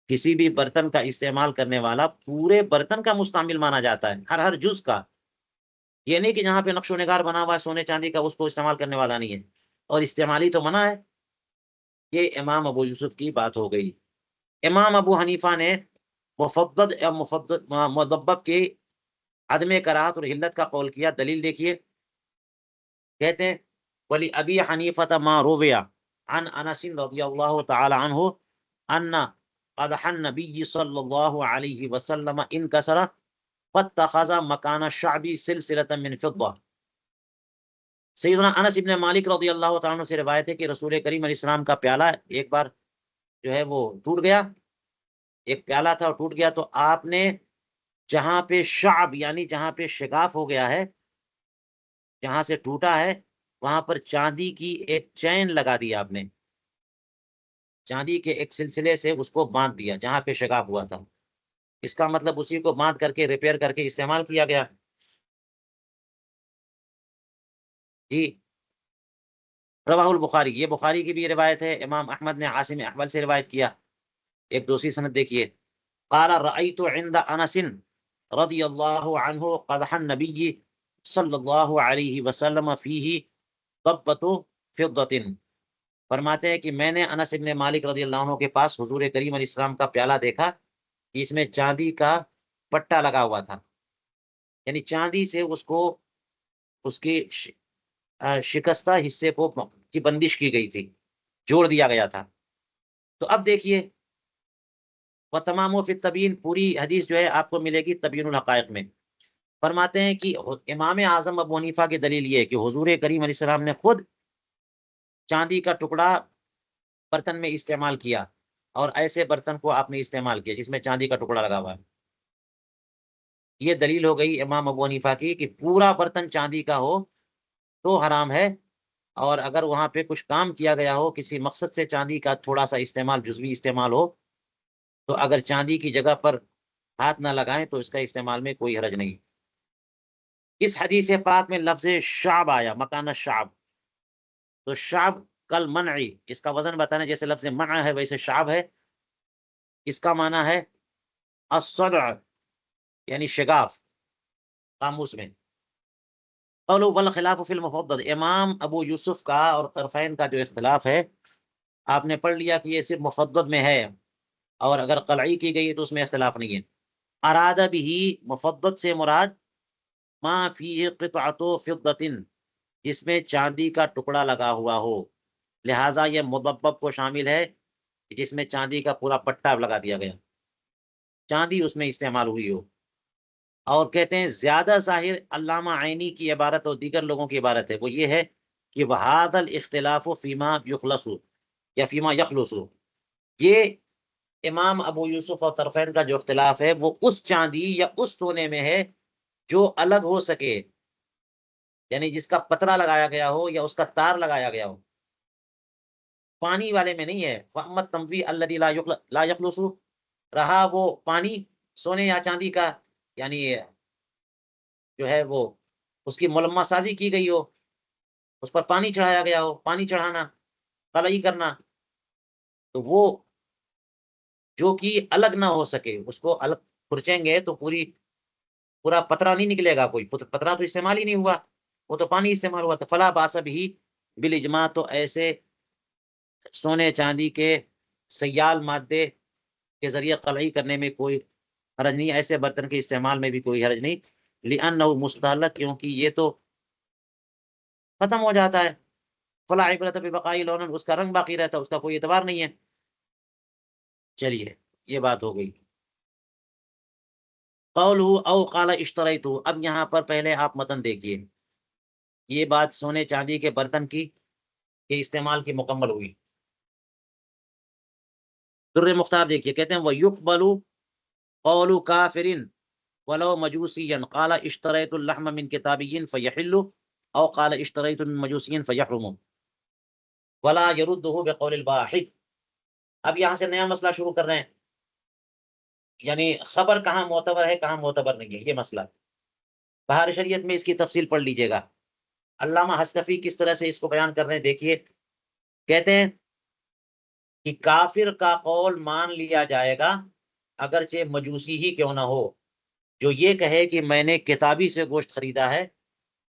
کسی بھی برتن کا استعمال کرنے والا پورے برتن کا مستعمل مانا جاتا ہے، ہر جز کا. یہ نہیں کہ جہاں پہ نقش و نگار بنا ہوا ہے سونے چاندی کا اس کو استعمال کرنے والا نہیں ہے، اور استعمالی تو منع ہے. یہ امام ابو یوسف کی بات ہو گئی. امام ابو حنیفہ نے مفدد یا مدبب کی عدم کراہت اور حلت کا قول کیا. دلیل دیکھیے، کہتے ہیں ولی ابی حنیفہ ما روی عن انس رضی اللہ تعالی عنہ ان قدح النبی صلی اللہ علیہ وسلم انکسر فاتخذ مکان الشعب سلسلۃ من فضہ. سیدنا انس ابن مالک رضی اللہ تعالیٰ عنہ سے روایت ہے کہ رسول کریم علیہ السلام کا پیالہ ایک بار جو ہے وہ ٹوٹ گیا، ایک پیالہ تھا اور ٹوٹ گیا، تو آپ نے جہاں پہ شعب یعنی جہاں پہ شگاف ہو گیا ہے، جہاں سے ٹوٹا ہے، وہاں پر چاندی کی ایک چین لگا دی. آپ نے چاندی کے ایک سلسلے سے اس کو باندھ دیا جہاں پہ شگاف ہوا تھا. اس کا مطلب اسی کو باندھ کر کے ریپیئر کر کے استعمال کیا گیا. جی، رواہ البخاری، یہ بخاری کی بھی روایت ہے. امام احمد نے عاصم احول سے روایت کیا. ایک دوسری سند دیکھیے، قال رأيت عند انس رضی اللہ عنہ قدح النبی صلی اللہ علیہ وسلم فیہ ضبۃ فضۃ. فرماتے ہیں کہ میں نے انس ابن مالک رضی اللہ عنہ کے پاس حضور کریم علیہ السلام کا پیالہ دیکھا کہ اس میں چاندی کا پٹا لگا ہوا تھا، یعنی چاندی سے اس کو اس کی شکستہ حصے کو کی بندش کی گئی تھی، جوڑ دیا گیا تھا. تو اب دیکھیے، وہ تمام و فی التبیین، پوری حدیث جو ہے آپ کو ملے گی تبیین الحقائق میں. فرماتے ہیں کہ امام اعظم ابو حنیفہ کی دلیل یہ ہے کہ حضور کریم علیہ السلام نے خود چاندی کا ٹکڑا برتن میں استعمال کیا، اور ایسے برتن کو آپ نے استعمال کیا جس میں چاندی کا ٹکڑا لگا ہوا ہے. یہ دلیل ہو گئی امام ابو حنیفہ کی کہ پورا برتن چاندی کا ہو تو حرام ہے، اور اگر وہاں پہ کچھ کام کیا گیا ہو کسی مقصد سے چاندی کا تھوڑا سا استعمال، جزوی استعمال ہو، تو اگر چاندی کی جگہ پر ہاتھ نہ لگائیں تو اس کا استعمال میں کوئی حرج نہیں. اس حدیث پاک میں لفظ شعب آیا، مکان الشعب. تو شعب کل منعی، اس کا وزن بتانا جیسے لفظ منع ہے ویسے شعب ہے. اس کا معنی ہے الصدع، یعنی شگاف قاموس میں. قولوا والخلاف فی المفضل، امام ابو یوسف کا اور طرفین کا جو اختلاف ہے، آپ نے پڑھ لیا کہ یہ صرف مفضل میں ہے، اور اگر قلعی کی گئی ہے تو اس میں اختلاف نہیں ہے. اراد بھی، مفضل سے مراد ما فیہ قطعۃ فضۃ، جس میں چاندی کا ٹکڑا لگا ہوا ہو. لہٰذا یہ مضبب کو شامل ہے جس میں چاندی کا پورا پٹا لگا دیا گیا، چاندی اس میں استعمال ہوئی ہو. اور کہتے ہیں زیادہ ظاہر علامہ عینی کی عبارت اور دیگر لوگوں کی عبارت ہے، وہ یہ ہے کہ وہذا الاختلاف فیما یخلص یا فیما یخلص، یہ امام ابو یوسف اور طرفین کا جو اختلاف ہے وہ اس چاندی یا اس سونے میں ہے جو الگ ہو سکے، یعنی جس کا پترا لگایا گیا ہو یا اس کا تار لگایا گیا ہو. پانی والے میں نہیں ہے. وَأَمَّا التَّمْوِيهُ الَّذِي لا يخلص، رہا وہ پانی سونے یا چاندی کا، یعنی جو ہے وہ اس کی ملمہ سازی کی گئی ہو، اس پر پانی چڑھایا گیا ہو، پانی چڑھانا، قلعی کرنا، تو وہ جو کہ الگ نہ ہو سکے، اس کو الگ کھرچیں گے تو پورا پترا نہیں نکلے گا. کوئی پترا تو استعمال ہی نہیں ہوا، وہ تو پانی استعمال ہوا. تو فلا باس بھی بالاجماع، تو ایسے سونے چاندی کے سیال مادے کے ذریعے قلعی کرنے میں کوئی حرج نہیں، ایسے برتن کے استعمال میں بھی کوئی حرج نہیں. لأنه مستهلک، کیونکہ یہ تو ختم ہو جاتا ہے. فلا عبرت ببقاء لون، اس کا رنگ باقی رہتا ہے، اس کا کوئی اعتبار نہیں ہے. چلیے، یہ بات ہو گئی. قوله او قال اشتریت، اب یہاں پر پہلے آپ متن دیکھیے. یہ بات سونے چاندی کے برتن کی کے استعمال کی مکمل ہوئی. در مختار دیکھیے، کہتے ہیں وَيُقْبَلُ قَوْلُ كَافِرٍ وَلَوْ مَجُوسِيًّا قَالَ اشْتَرَيْتُ اللَّحْمَ مِنْ كِتَابِيٍّ فَيَحِلُّ او قال اشتريت من مجوسي فيحرم ولا يرده بقول الواحد. اب یہاں سے نیا مسئلہ شروع کر رہے ہیں، یعنی خبر کہاں معتبر ہے کہاں معتبر نہیں ہے، یہ مسئلہ بہار شریعت میں اس کی تفصیل پڑھ لیجئے گا. علامہ حصنفی کس طرح سے اس کو بیان کر رہے ہیں دیکھیے. کہتے ہیں کہ کافر کا قول مان لیا جائے گا اگرچہ مجوسی ہی کیوں نہ ہو، جو یہ کہے کہ میں نے کتابی سے گوشت خریدا ہے،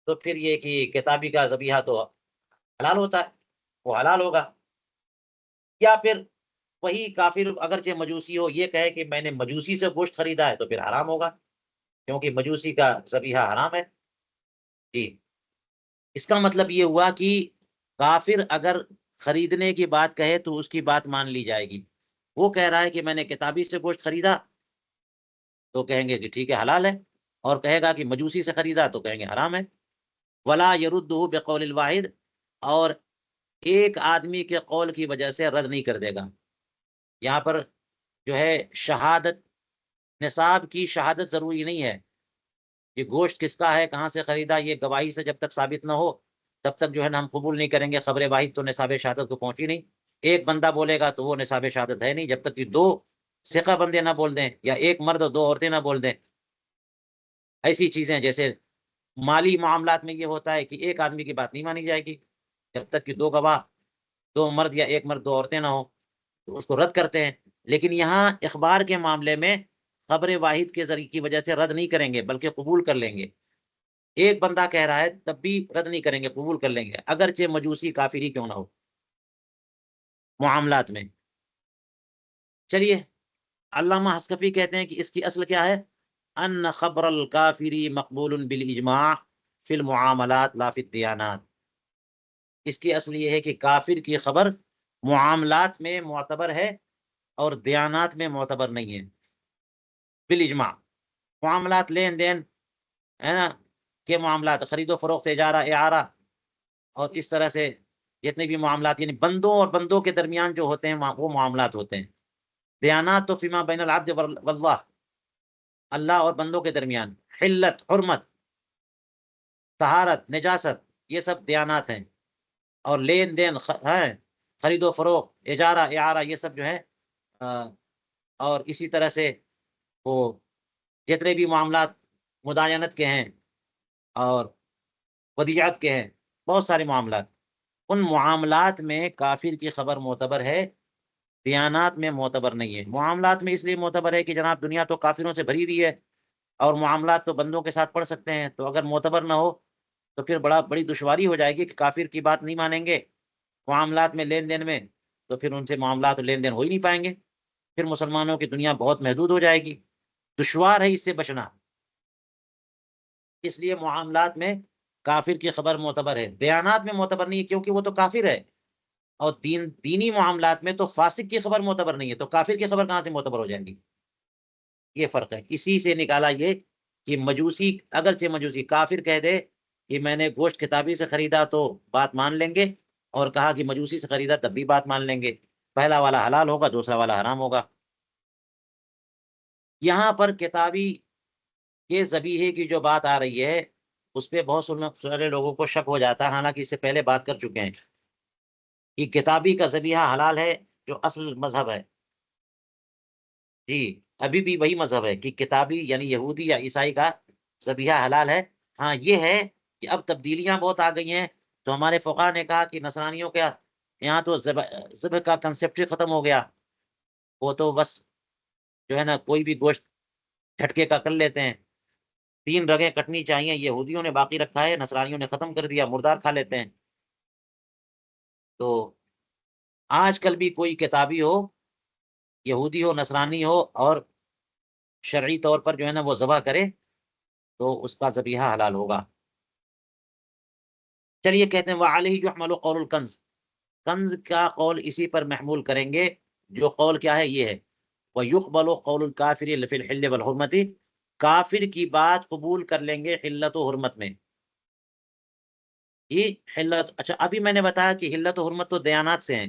تو پھر یہ کہ کتابی کا ذبیحہ تو حلال ہوتا ہے، وہ حلال ہوگا۔ یا پھر وہی کافر اگرچہ مجوسی ہو، یہ کہے کہ میں نے مجوسی سے گوشت خریدا ہے، تو پھر حرام ہوگا، کیونکہ مجوسی کا ذبیحہ حرام ہے۔ جی، اس کا مطلب یہ ہوا کہ کافر اگر خریدنے کی بات کہے تو اس کی بات مان لی جائے گی۔ وہ کہہ رہا ہے کہ میں نے کتابی سے گوشت خریدا، تو کہیں گے کہ ٹھیک ہے حلال ہے، اور کہے گا کہ مجوسی سے خریدا تو کہیں گے حرام ہے۔ ولا يرده بقول الواحد، اور ایک آدمی کے قول کی وجہ سے رد نہیں کر دے گا۔ یہاں پر جو ہے شہادت، نصاب کی شہادت ضروری نہیں ہے، یہ گوشت کس کا ہے، کہاں سے خریدا، یہ گواہی سے جب تک ثابت نہ ہو تب تک جو ہے نا ہم قبول نہیں کریں گے۔ خبر واحد تو نصاب شہادت کو پہنچی نہیں، ایک بندہ بولے گا تو وہ نصاب شہادت ہے نہیں، جب تک کہ دو ثقہ بندے نہ بول دیں، یا ایک مرد اور دو عورتیں نہ بول دیں۔ ایسی چیزیں جیسے مالی معاملات میں یہ ہوتا ہے کہ ایک آدمی کی بات نہیں مانی جائے گی جب تک کہ دو گواہ، دو مرد یا ایک مرد دو عورتیں نہ ہو، تو اس کو رد کرتے ہیں۔ لیکن یہاں اخبار کے معاملے میں خبر واحد کے ذریعے کی وجہ سے رد نہیں کریں گے، بلکہ قبول کر لیں گے۔ ایک بندہ کہہ رہا ہے تب بھی رد نہیں کریں گے، قبول کر لیں گے، اگرچہ مجوسی کافر ہی کیوں نہ ہو معاملات میں۔ چلیے، علامہ حسکفی کہتے ہیں کہ اس کی اصل کیا ہے؟ ان خبر الکافری مقبول بالاجماع فی المعاملات لا فی الدیانات۔ اس کی اصل یہ ہے کہ کافر کی خبر معاملات میں معتبر ہے اور دیانات میں معتبر نہیں ہے، بالاجماع۔ معاملات لین دین ہے نا، کے معاملات، خرید و فروخت، اجارہ، اعارہ، اور اس طرح سے جتنے بھی معاملات یعنی بندوں اور بندوں کے درمیان جو ہوتے ہیں وہ معاملات ہوتے ہیں۔ دیانات تو فیما بین العبد واللہ، اللہ اور بندوں کے درمیان، حلت، حرمت، طہارت، نجاست، یہ سب دیانات ہیں۔ اور لین دین ہے، خرید و فروخت، اجارہ، اعارہ، یہ سب جو ہے اور اسی طرح سے وہ جتنے بھی معاملات مداینت کے ہیں اور ودیعت کے ہیں، بہت سارے معاملات، ان معاملات میں کافر کی خبر معتبر ہے، دیانات میں معتبر نہیں ہے۔ معاملات میں اس لیے معتبر ہے کہ جناب دنیا تو کافروں سے بھری ہوئی ہے، اور معاملات تو بندوں کے ساتھ پڑھ سکتے ہیں، تو اگر معتبر نہ ہو تو پھر بڑی دشواری ہو جائے گی کہ کافر کی بات نہیں مانیں گے معاملات میں، لین دین میں، تو پھر ان سے معاملات لین دین ہو ہی نہیں پائیں گے، پھر مسلمانوں کی دنیا بہت محدود ہو جائے گی، دشوار ہے اس سے بچنا۔ اس لیے معاملات میں کافر کی خبر معتبر ہے، دیانات میں معتبر نہیں ہے، کیونکہ وہ تو کافر ہے، اور دینی معاملات میں تو فاسق کی خبر معتبر نہیں ہے، تو کافر کی خبر کہاں سے معتبر ہو جائے گی؟ یہ فرق ہے۔ اسی سے نکالا یہ کہ مجوسی، اگرچہ مجوسی کافر کہہ دے کہ میں نے گوشت کتابی سے خریدا تو بات مان لیں گے، اور کہا کہ مجوسی سے خریدا تب بھی بات مان لیں گے، پہلا والا حلال ہوگا، دوسرا والا حرام ہوگا۔ یہاں پر کتابی کے ذبیحے کی جو بات آ رہی ہے، اس پہ بہت سارے لوگوں کو شک ہو جاتا ہے، حالانکہ اس سے پہلے بات کر چکے ہیں کہ کتابی کا ذبیحہ حلال ہے، جو اصل مذہب ہے۔ جی، ابھی بھی وہی مذہب ہے کہ کتابی یعنی یہودی یا عیسائی کا ذبیحہ حلال ہے۔ ہاں یہ ہے کہ اب تبدیلیاں بہت آ گئی ہیں، تو ہمارے فقہا نے کہا کہ نصرانیوں کے یہاں تو ذبح کا کنسیپٹ ہی ختم ہو گیا، وہ تو بس جو ہے نا کوئی بھی گوشت جھٹکے کا کر لیتے ہیں، 3 رگیں کٹنی چاہیے، یہودیوں نے باقی رکھا ہے، نصرانیوں نے ختم کر دیا، مردار کھا لیتے ہیں۔ تو آج کل بھی کوئی کتابی ہو، یہودی ہو، نصرانی ہو، اور شرعی طور پر جو ہے نا وہ ذبح کرے، تو اس کا ذبیحہ حلال ہوگا۔ چلیے کہتے ہیں وعلیہ یحمل قول الکنز، کنز کا قول اسی پر محمول کریں گے، جو قول کیا ہے یہ ہے، وَيُقْبَلُ قَوْلُ الْكَافِرِ فِي الْحِلِّ وَالْحُرْمَةِ، کافر کی بات قبول کر لیں گے حلت و حرمت میں۔ یہ حلت، اچھا ابھی میں نے بتایا کہ حلت و حرمت تو دیانات سے ہیں،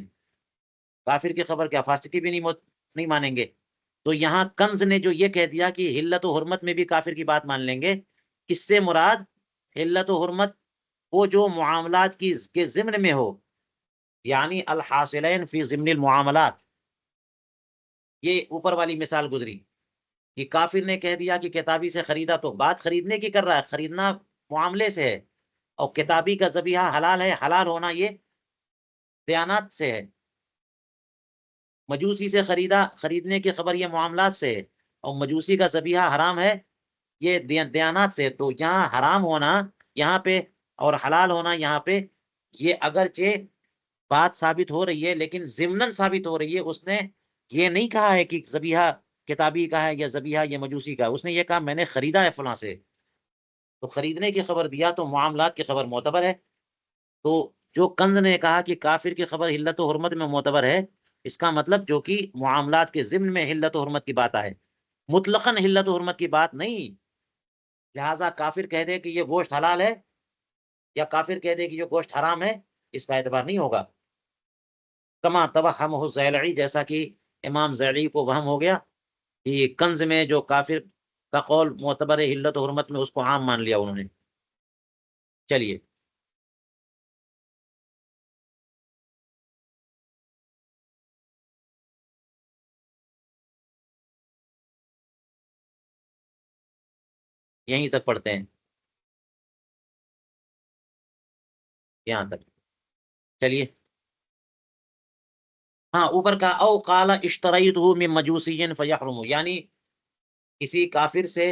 کافر کی خبر کیا فاسقی بھی نہیں مانیں گے، تو یہاں کنز نے جو یہ کہہ دیا کہ حلت و حرمت میں بھی کافر کی بات مان لیں گے، اس سے مراد حلت و حرمت وہ جو معاملات کے ضمن میں ہو، یعنی الحاصلین فی ضمن المعاملات۔ یہ اوپر والی مثال گزری کہ کافر نے کہہ دیا کہ کتابی سے خریدا، تو بات خریدنے کی کر رہا ہے، خریدنا معاملے سے ہے، اور کتابی کا ذبیحہ حلال ہے، حلال ہونا یہ دیانات سے ہے۔ مجوسی سے خریدنے کی خبر یہ معاملات سے ہے، اور مجوسی کا ذبیحہ حرام ہے یہ دیانات سے. تو یہاں حرام ہونا یہاں پہ اور حلال ہونا یہاں پہ، یہ اگرچہ بات ثابت ہو رہی ہے لیکن ضمناً ثابت ہو رہی ہے. اس نے یہ نہیں کہا ہے کہ ذبیحہ کتابی کا ہے یا ذبیحہ یہ مجوسی کا ہے، اس نے یہ کہا میں نے خریدا ہے فلاں سے. تو خریدنے کی خبر دیا تو معاملات کی خبر معتبر ہے. تو جو کنز نے کہا کہ کافر کی خبر حلت و حرمت میں معتبر ہے، اس کا مطلب جو کہ معاملات کے ضمن میں حلت و حرمت کی بات ہے، مطلقاً حلت و حرمت کی بات نہیں. لہٰذا کافر کہہ دے کہ یہ گوشت حلال ہے یا کافر کہہ دے کہ یہ گوشت حرام ہے، اس کا اعتبار نہیں ہوگا. کما توہمہ الزیلعی، جیسا کہ امام زیلعی کو وہم ہو گیا کہ کنز میں جو کافر کا قول معتبر حلت و حرمت میں، اس کو عام مان لیا انہوں نے. چلیے یہیں تک پڑھتے ہیں، یہاں تک. چلیے ہاں اوپر کا او قال اشتریتہ من مجوسی فیحرم، یعنی کسی کافر سے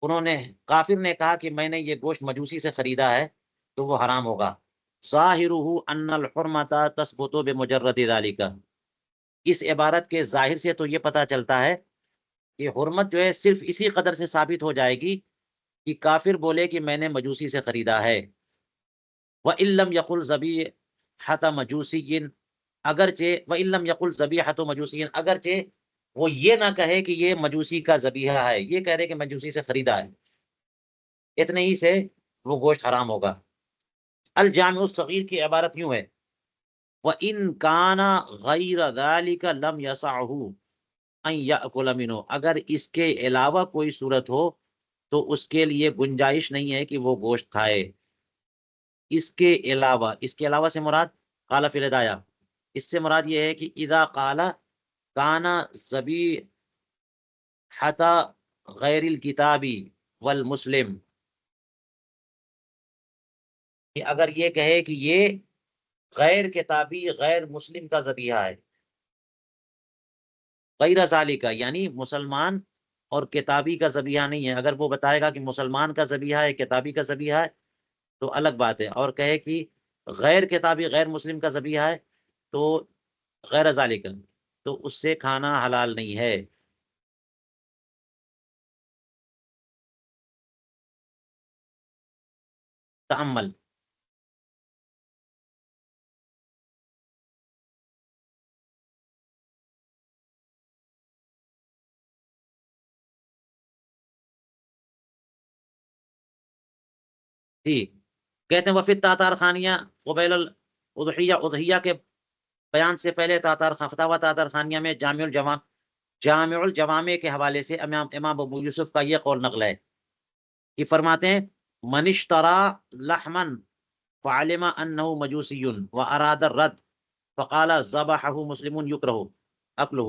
انہوں نے، کافر نے کہا کہ میں نے یہ گوشت مجوسی سے خریدا ہے تو وہ حرام ہوگا. ظاہرہ ان الحرمۃ تثبت بمجرد ذلک، اس عبارت کے ظاہر سے تو یہ پتہ چلتا ہے کہ حرمت جو ہے صرف اسی قدر سے ثابت ہو جائے گی کہ کافر بولے کہ میں نے مجوسی سے خریدا ہے. وَإِن لَّمْ يَقُلْ ذَبِيحَةَ مَجُوسِيٍّ، اگرچہ وَإِن لَّمْ يَقُلْ ذَبِيحَةُ مَجُوسِيٍّ، اگرچہ وہ یہ نہ کہے کہ یہ مجوسی کا ذبیحہ ہے، یہ کہہ رہے کہ مجوسی سے خریدا ہے، اتنے ہی سے وہ گوشت حرام ہوگا. الجامع الصغیر کی عبارت یوں ہے وَإِن كَانَ غَيْرَ ذَلِكَ لَمْ يَسَعْهُ أَن يَأْكُلَ مِنْهُ، اگر اس کے علاوہ کوئی صورت ہو تو اس کے لیے گنجائش نہیں ہے کہ وہ گوشت کھائے. اس کے علاوہ سے مراد قال فی الہدایہ، اس سے مراد یہ ہے کہ اذا قال کان ذبیحۃ غیر الکتابی والمسلم، کہ اگر یہ کہے کہ یہ غیر کتابی غیر مسلم کا ذبیحہ ہے، غیر ذالک کا یعنی مسلمان اور کتابی کا ذبیحہ نہیں ہے. اگر وہ بتائے گا کہ مسلمان کا ذبیحہ ہے کتابی کا ذبیحہ ہے تو الگ بات ہے، اور کہے کہ غیر کتابی غیر مسلم کا ذبیحہ ہے تو غیر ذالک، تو اس سے کھانا حلال نہیں ہے. تأمل، جی کہتے ہیں وفد تاتار خانیہ قبیل الاضحیہ، اضحیہ کے بیان سے پہلے تاتار فتاوی تاتار خانیہ میں جامع الجوامع کے حوالے سے امام ابو یوسف کا یہ قول نقل ہے کہ فرماتے ہیں من اشترى لحما فعلم انه مجوسی واراد الرد فقال ذبحه مسلم یکرہ اکلہ.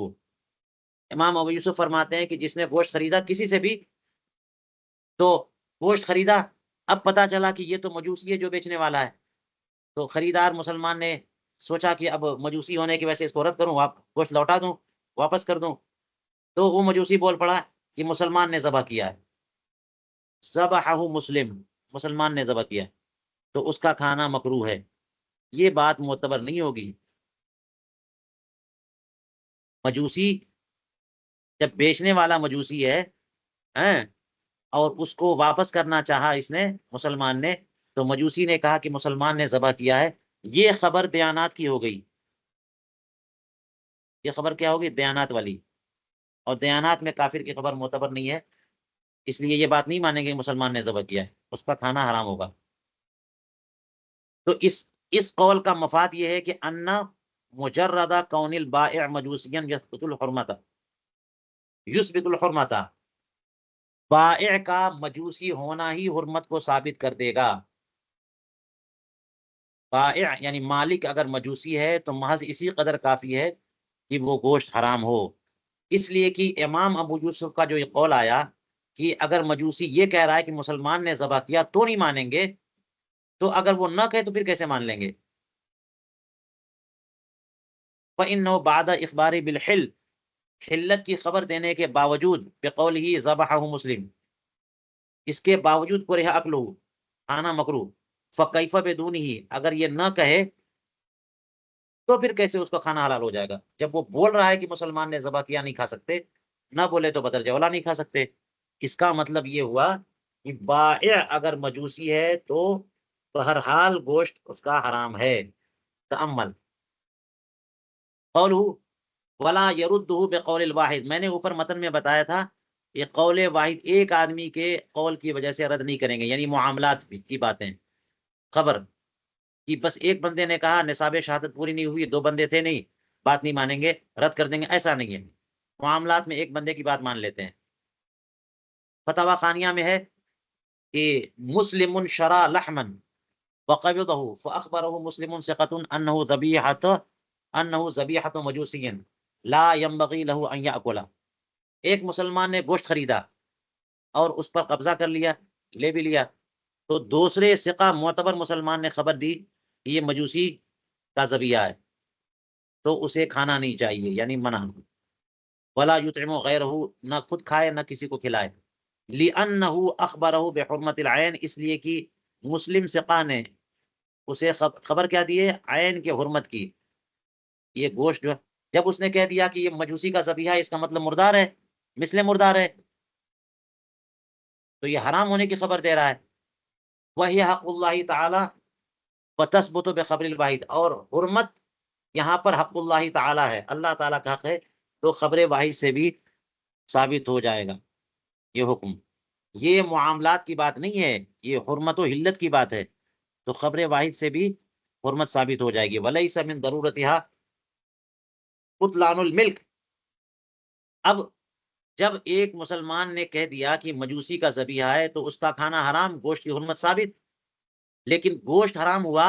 امام ابو یوسف فرماتے ہیں کہ جس نے گوشت خریدا کسی سے بھی، تو گوشت خریدا، اب پتا چلا کہ یہ تو مجوسی ہے جو بیچنے والا ہے، تو خریدار مسلمان نے سوچا کہ اب مجوسی ہونے کی وجہ سے اس کو رد کروں، گوشت لوٹا دوں، واپس کر دوں. تو وہ مجوسی بول پڑا کہ مسلمان نے ذبح کیا ہے، ذبحہ مسلم، مسلمان نے ذبح کیا ہے تو اس کا کھانا مکروہ ہے. یہ بات معتبر نہیں ہوگی. مجوسی جب بیچنے والا مجوسی ہے ہیں، اور اس کو واپس کرنا چاہا اس نے مسلمان نے، تو مجوسی نے کہا کہ مسلمان نے ذبح کیا ہے، یہ خبر دیانات کی ہو گئی. یہ خبر کیا ہوگی؟ دیانات والی. اور دیانات میں کافر کی خبر معتبر نہیں ہے، اس لیے یہ بات نہیں مانیں گے کہ مسلمان نے ذبح کیا ہے، اس کا کھانا حرام ہوگا. تو اس قول کا مفاد یہ ہے کہ ان مجرد کون البائع مجوسیا یثبت الحرمت، بائع کا مجوسی ہونا ہی حرمت کو ثابت کر دے گا. بائع یعنی مالک اگر مجوسی ہے تو محض اسی قدر کافی ہے کہ وہ گوشت حرام ہو. اس لیے کہ امام ابو یوسف کا جو یہ قول آیا کہ اگر مجوسی یہ کہہ رہا ہے کہ مسلمان نے ذبح کیا تو نہیں مانیں گے، تو اگر وہ نہ کہے تو پھر کیسے مان لیں گے؟ فإنه بعد اخبار بالحل، حلت کی خبر دینے کے باوجود، بقولہ ذبحہ مسلم، اس کے باوجود کرہ اکلہ، کھانا مکروہ، فکیف بدونہ، اگر یہ نہ کہے تو پھر کیسے اس کا کھانا حلال ہو جائے گا؟ جب وہ بول رہا ہے کہ مسلمان نے ذبح کیا نہیں کھا سکتے، نہ بولے تو بدر جولا نہیں کھا سکتے، اس کا مطلب یہ ہوا کہ بائع اگر مجوسی ہے تو بہرحال گوشت اس کا حرام ہے۔ تأمل قولہ ولا یردہ بقول الواحد، میں نے اوپر متن میں بتایا تھا یہ قول واحد ایک آدمی کے قول کی وجہ سے رد نہیں کریں گے، یعنی معاملات کی باتیں، خبر کہ بس ایک بندے نے کہا نصاب شہادت پوری نہیں ہوئی، دو بندے تھے نہیں، بات نہیں مانیں گے، رد کر دیں گے، ایسا نہیں ہے۔ معاملات میں ایک بندے کی بات مان لیتے ہیں۔ فتاوی خانیہ میں ہے کہ مسلم شرع لحما وقبضہ فاخبرہ مسلم ثقۃ انہ ذبیحۃ مجوسی لا ينبغی لہ ان یأکل، ایک مسلمان نے گوشت خریدا اور اس پر قبضہ کر لیا، لے بھی لیا، تو دوسرے ثقہ معتبر مسلمان نے خبر دی کہ یہ مجوسی کا ذبیحہ ہے، تو اسے کھانا نہیں چاہیے، یعنی منع۔ ولا یطعم غیرہ، نہ خود کھائے نہ کسی کو کھلائے۔ لأنہ اخبرہ بحرمت العین، اس لیے کہ مسلم ثقہ نے اسے خبر کیا دی ہے؟ عین کے حرمت کی۔ یہ گوشت جو جب اس نے کہہ دیا کہ یہ مجوسی کا ذبیحہ ہے، اس کا مطلب مردار ہے، مثل مردار ہے، تو یہ حرام ہونے کی خبر دے رہا ہے۔ وہی حق اللہ تعالی وتثبت بخبر الواحد، اور حرمت یہاں پر حق اللہ تعالی ہے، اللہ تعالیٰ کا حق ہے، تو خبر واحد سے بھی ثابت ہو جائے گا یہ حکم۔ یہ معاملات کی بات نہیں ہے، یہ حرمت و حلت کی بات ہے، تو خبر واحد سے بھی حرمت ثابت ہو جائے گی۔ ولیس من ضرورتها بطلان الملک، اب جب ایک مسلمان نے کہہ دیا کہ مجوسی کا ذبیحہ ہے تو اس کا کھانا حرام، گوشت کی حرمت ثابت، لیکن گوشت حرام ہوا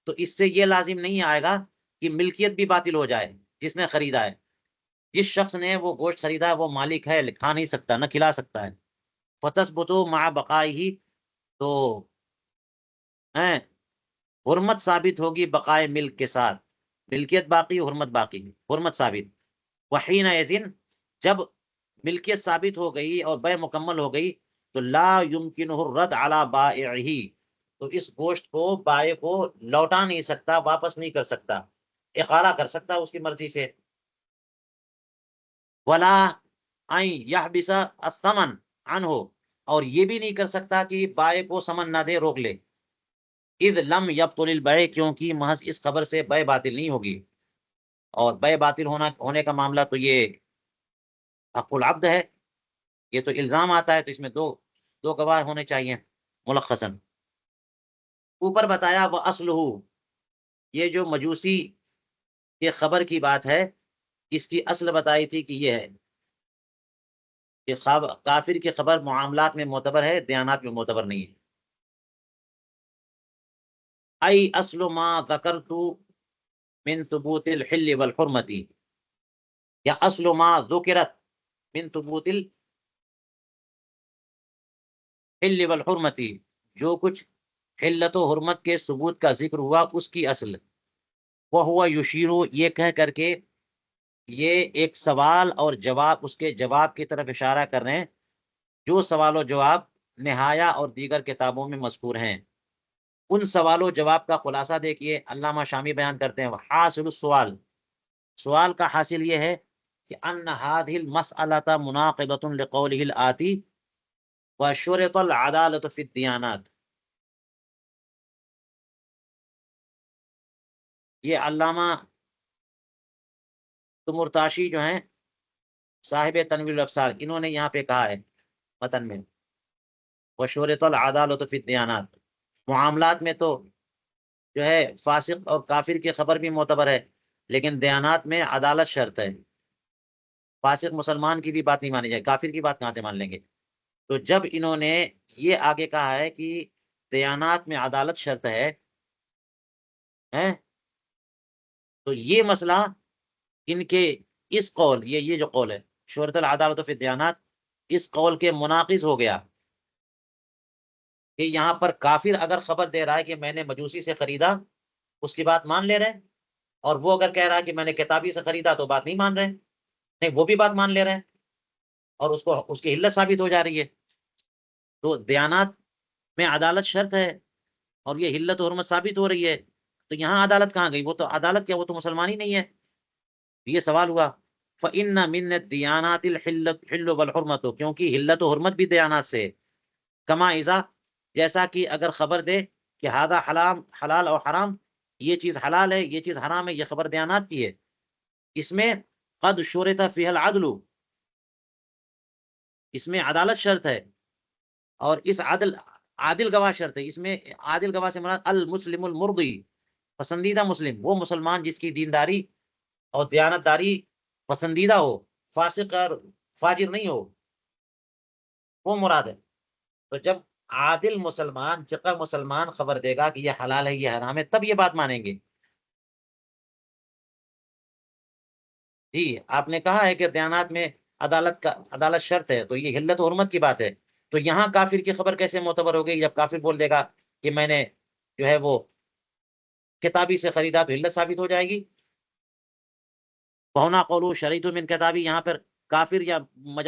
تو اس سے یہ لازم نہیں آئے گا کہ ملکیت بھی باطل ہو جائے جس نے خریدا ہے۔ جس شخص نے وہ گوشت خریدا ہے وہ مالک ہے، کھا نہیں سکتا، نہ کھلا سکتا ہے۔ فتثبت مع بقائہ، تو حرمت ثابت ہوگی بقائے ملک کے ساتھ، ملکیت باقی، حرمت باقی، حرمت ثابت۔ وحینئذ، جب ملکیت ثابت ہو گئی اور بیع مکمل ہو گئی تو لا یمکنہ الرد علی بائعہ، تو اس گوشت کو بائع کو لوٹا نہیں سکتا، واپس نہیں کر سکتا، اقالہ کر سکتا اس کی مرضی سے۔ ولا ان یحبس الثمن عنہ، اور یہ بھی نہیں کر سکتا کہ بائع کو ثمن نہ دے، روک لے۔ اذ لم یبطل البیع، کیونکہ محض اس خبر سے بیع باطل نہیں ہوگی، اور بیع باطل ہونے کا معاملہ تو یہ حق العبد ہے، یہ تو الزام آتا ہے، تو اس میں دو گواہ ہونے چاہیے ملخصاً۔ اوپر بتایا وہ اصلہ، یہ جو مجوسی کے خبر کی بات ہے اس کی اصل بتائی تھی کہ یہ ہے کہ کافر کی خبر معاملات میں معتبر ہے، دیانات میں معتبر نہیں ہے۔ ای اصل ما ذکرت من ثبوت الحل والحرمت، یا اصل ما ذکرت من ثبوت الحل والحرمت، جو کچھ حلت و حرمت کے ثبوت کا ذکر ہوا اس کی اصل، وہ یشیرو، یہ کہہ کر کے یہ ایک سوال اور جواب، اس کے جواب کی طرف اشارہ کر رہے ہیں، جو سوال و جواب نہایا اور دیگر کتابوں میں مذکور ہیں۔ ان سوال و جواب کا خلاصہ دیکھیے، علامہ شامی بیان کرتے ہیں، حاصل السوال، سوال کا حاصل یہ ہے کہ ان هذه المسألة مناقضة لقوله الآتی وشرط العدالة في الدیانات۔ یہ علامہ تمرتاشی جو ہیں صاحب تنویر الابصار، انہوں نے یہاں پہ کہا ہے متن میں وشرط العدالة في الدیانات، معاملات میں تو جو ہے فاسق اور کافر کی خبر بھی معتبر ہے، لیکن دیانات میں عدالت شرط ہے، فاسق مسلمان کی بھی بات نہیں مانی جائے، کافر کی بات کہاں سے مان لیں گے؟ تو جب انہوں نے یہ آگے کہا ہے کہ دیانات میں عدالت شرط ہے، تو یہ مسئلہ ان کے اس قول، یہ جو قول ہے شرط العدالت فی الدیانات، اس قول کے مناقض ہو گیا کہ یہاں پر کافر اگر خبر دے رہا ہے کہ میں نے مجوسی سے خریدا، اس کی بات مان لے رہے، اور وہ اگر کہہ رہا ہے کہ میں نے کتابی سے خریدا تو بات نہیں مان رہے ہیں، نہیں وہ بھی بات مان لے رہے ہیں اور اس کو اس کی علت ثابت ہو جا رہی ہے۔ تو دیانات میں عدالت شرط ہے اور یہ حلت و حرمت ثابت ہو رہی ہے، تو یہاں عدالت کہاں گئی؟ وہ تو عدالت کیا، وہ تو مسلمان ہی نہیں ہے۔ یہ سوال ہوا۔ فَإِنَّ مِنَ الدِّيَانَاتِ الْحِلُّ وَالْحُرْمَةُ، کیونکہ حلت و حرمت بھی دیانات سے ہے۔ کما اذا، جیسا کہ اگر خبر دے کہ ہذا حلال اور حرام، یہ چیز حلال ہے یہ چیز حرام ہے، یہ خبر دیانات کی ہے۔ اس میں قد شرط فیہ العدل، اس میں عدالت شرط ہے، اور اس عادل گواہ شرط ہے۔ اس میں عادل گواہ سے مراد المسلم المرضی، پسندیدہ مسلم، وہ مسلمان جس کی دینداری اور دیانت داری پسندیدہ ہو، فاسق اور فاجر نہیں ہو، وہ مراد ہے۔ تو جب عادل مسلمان چقا مسلمان خبر دے گا کہ یہ حلال ہے یہ حرام ہے، تب یہ بات مانیں گے۔ جی آپ نے کہا ہے کہ دیانات میں عدالت شرط ہے، تو یہ حلت و حرمت کی بات ہے، تو یہاں کافر کی خبر کیسے معتبر ہو گئی؟ جب کافر بول دے گا کہ میں نے جو ہے وہ کتابی سے خریدا تو حلت ثابت ہو جائے گی۔ فَهُنَا قَوْلُهُ شَرَيْتُ مِنْ کتابی، یہاں پر کافر یا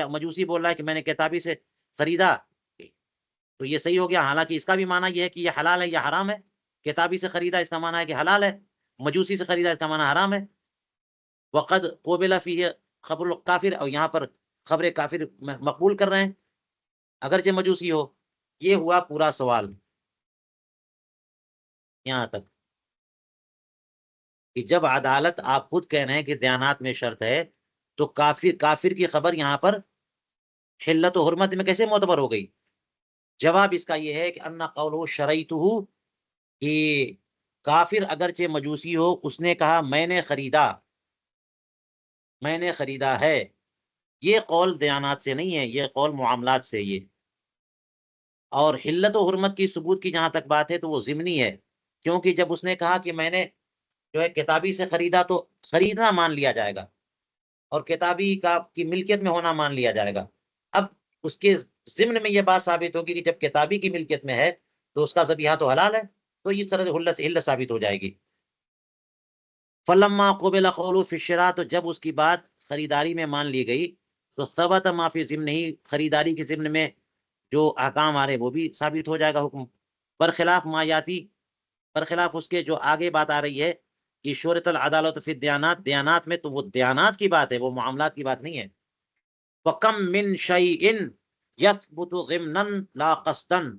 مجوسی بول رہا ہے کہ میں نے کتابی سے خریدا، تو یہ صحیح ہو گیا، حالانکہ اس کا بھی معنی یہ ہے کہ یہ حلال ہے یا حرام ہے۔ کتابی سے خریدا اس کا معنی ہے کہ حلال ہے، مجوسی سے خریدا اس کا معنی حرام ہے۔ وقد قوبل فیہ خبر الکافر، اور یہاں پر خبر کافر مقبول کر رہے ہیں اگرچہ مجوسی ہو۔ یہ ہوا پورا سوال یہاں تک کہ جب عدالت آپ خود کہہ رہے ہیں کہ دیانات میں شرط ہے، تو کافر کی خبر یہاں پر حلت و حرمت میں کیسے معتبر ہو گئی؟ جواب اس کا یہ ہے کہ ان قولہ شرعیتہ، کہ کافر اگرچہ مجوسی ہو، اس نے کہا میں نے خریدا ہے، یہ قول دیانات سے نہیں ہے، یہ قول معاملات سے یہ۔ اور حلت و حرمت کی ثبوت کی جہاں تک بات ہے تو وہ ضمنی ہے، کیونکہ جب اس نے کہا کہ میں نے جو ہے کتابی سے خریدا تو خریدنا مان لیا جائے گا اور کتابی کی ملکیت میں ہونا مان لیا جائے گا۔ اب اس کے ضمن میں یہ بات ثابت ہوگی کہ جب کتابی کی ملکیت میں ہے تو اس کا ذبیحہ تو حلال ہے، تو اس طرح سے حلت ثابت ہو جائے گی۔ فلما قبل قول فی الشراء، تو جب اس کی بات خریداری میں مان لی گئی تو ثبت ما فی ضمن، ہی خریداری کے ضمن میں جو احکام آ رہے وہ بھی ثابت ہو جائے گا حکم، برخلاف ما یاتی، برخلاف اس کے جو آگے بات آ رہی ہے کہ شورت العدالت فی الدیانات، دیانات میں، تو وہ دیانات کی بات ہے، وہ معاملات کی بات نہیں ہے۔ وَكَم مِّن شَيْءٍ يَثْبُتُ ضِمْنًا لَا قَصْدًا،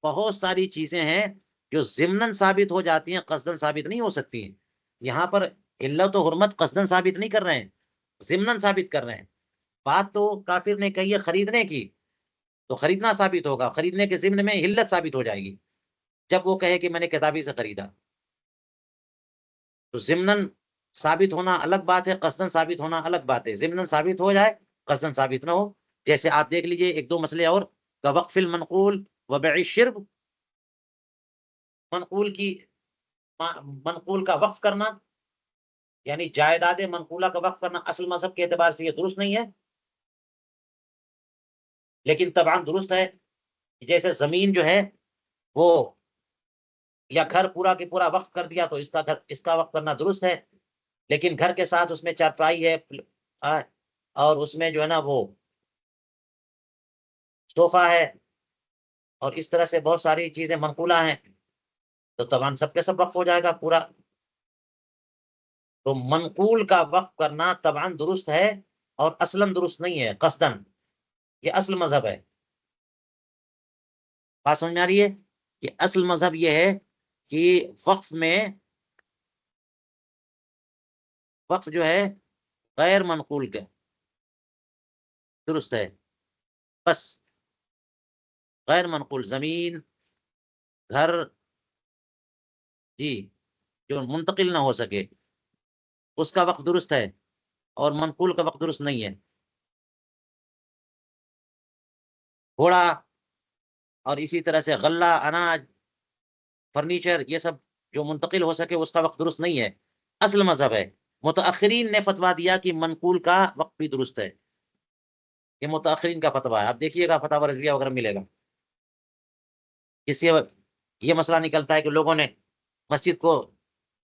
بہت ساری چیزیں ہیں جو ضمناً ثابت ہو جاتی ہیں، قصداً ثابت نہیں ہو سکتی ہیں۔ یہاں پر علت و حرمت قصداً ثابت نہیں کر رہے ہیں، ضمناً ثابت کر رہے ہیں۔ بات تو کافر نے کہی ہے خریدنے کی، تو خریدنا ثابت ہوگا، خریدنے کے ضمن میں علت ثابت ہو جائے گی جب وہ کہے کہ میں نے کتابی سے خریدا۔ تو ضمناً ثابت ہونا الگ بات ہے، قصداً ثابت ہونا الگ بات ہے۔ ضمناً ثابت ہو جائے، قصداً ثابت نہ ہو، جیسے آپ دیکھ لیجئے ایک دو مسئلے اور، کا وقف المنقول و بیع الشرب، منقول کا وقف کرنا، یعنی جائیداد منقولہ کا وقف کرنا اصل مذہب کے اعتبار سے یہ درست نہیں ہے، لیکن طبعاً درست ہے۔ جیسے زمین جو ہے وہ، یا گھر پورا کی پورا وقف کر دیا تو اس کا وقف کرنا درست ہے، لیکن گھر کے ساتھ اس میں چارپائی ہے اور اس میں جو ہے نا وہ صوفہ ہے اور اس طرح سے بہت ساری چیزیں منقولہ ہیں، تو طبعاً سب کے سب وقف ہو جائے گا پورا۔ تو منقول کا وقف کرنا طبعاً درست ہے اور اصلاً درست نہیں ہے قصداً، یہ اصل مذہب ہے۔ بات سمجھ میں آ رہی ہے کہ اصل مذہب یہ ہے کہ وقف جو ہے غیر منقول کا درست ہے، بس غیر منقول زمین، گھر، جی، جو منتقل نہ ہو سکے اس کا وقف درست ہے، اور منقول کا وقف درست نہیں ہے۔ گھوڑا اور اسی طرح سے غلہ، اناج، فرنیچر، یہ سب جو منتقل ہو سکے اس کا وقت درست نہیں ہے، اصل مذہب ہے۔ متاخرین نے فتویٰ دیا کہ منقول کا وقت بھی درست ہے، یہ متاخرین کا فتویٰ ہے، آپ دیکھیے گا فتاوی رضویہ وغیرہ ملے گا، اس سے یہ مسئلہ نکلتا ہے کہ لوگوں نے مسجد کو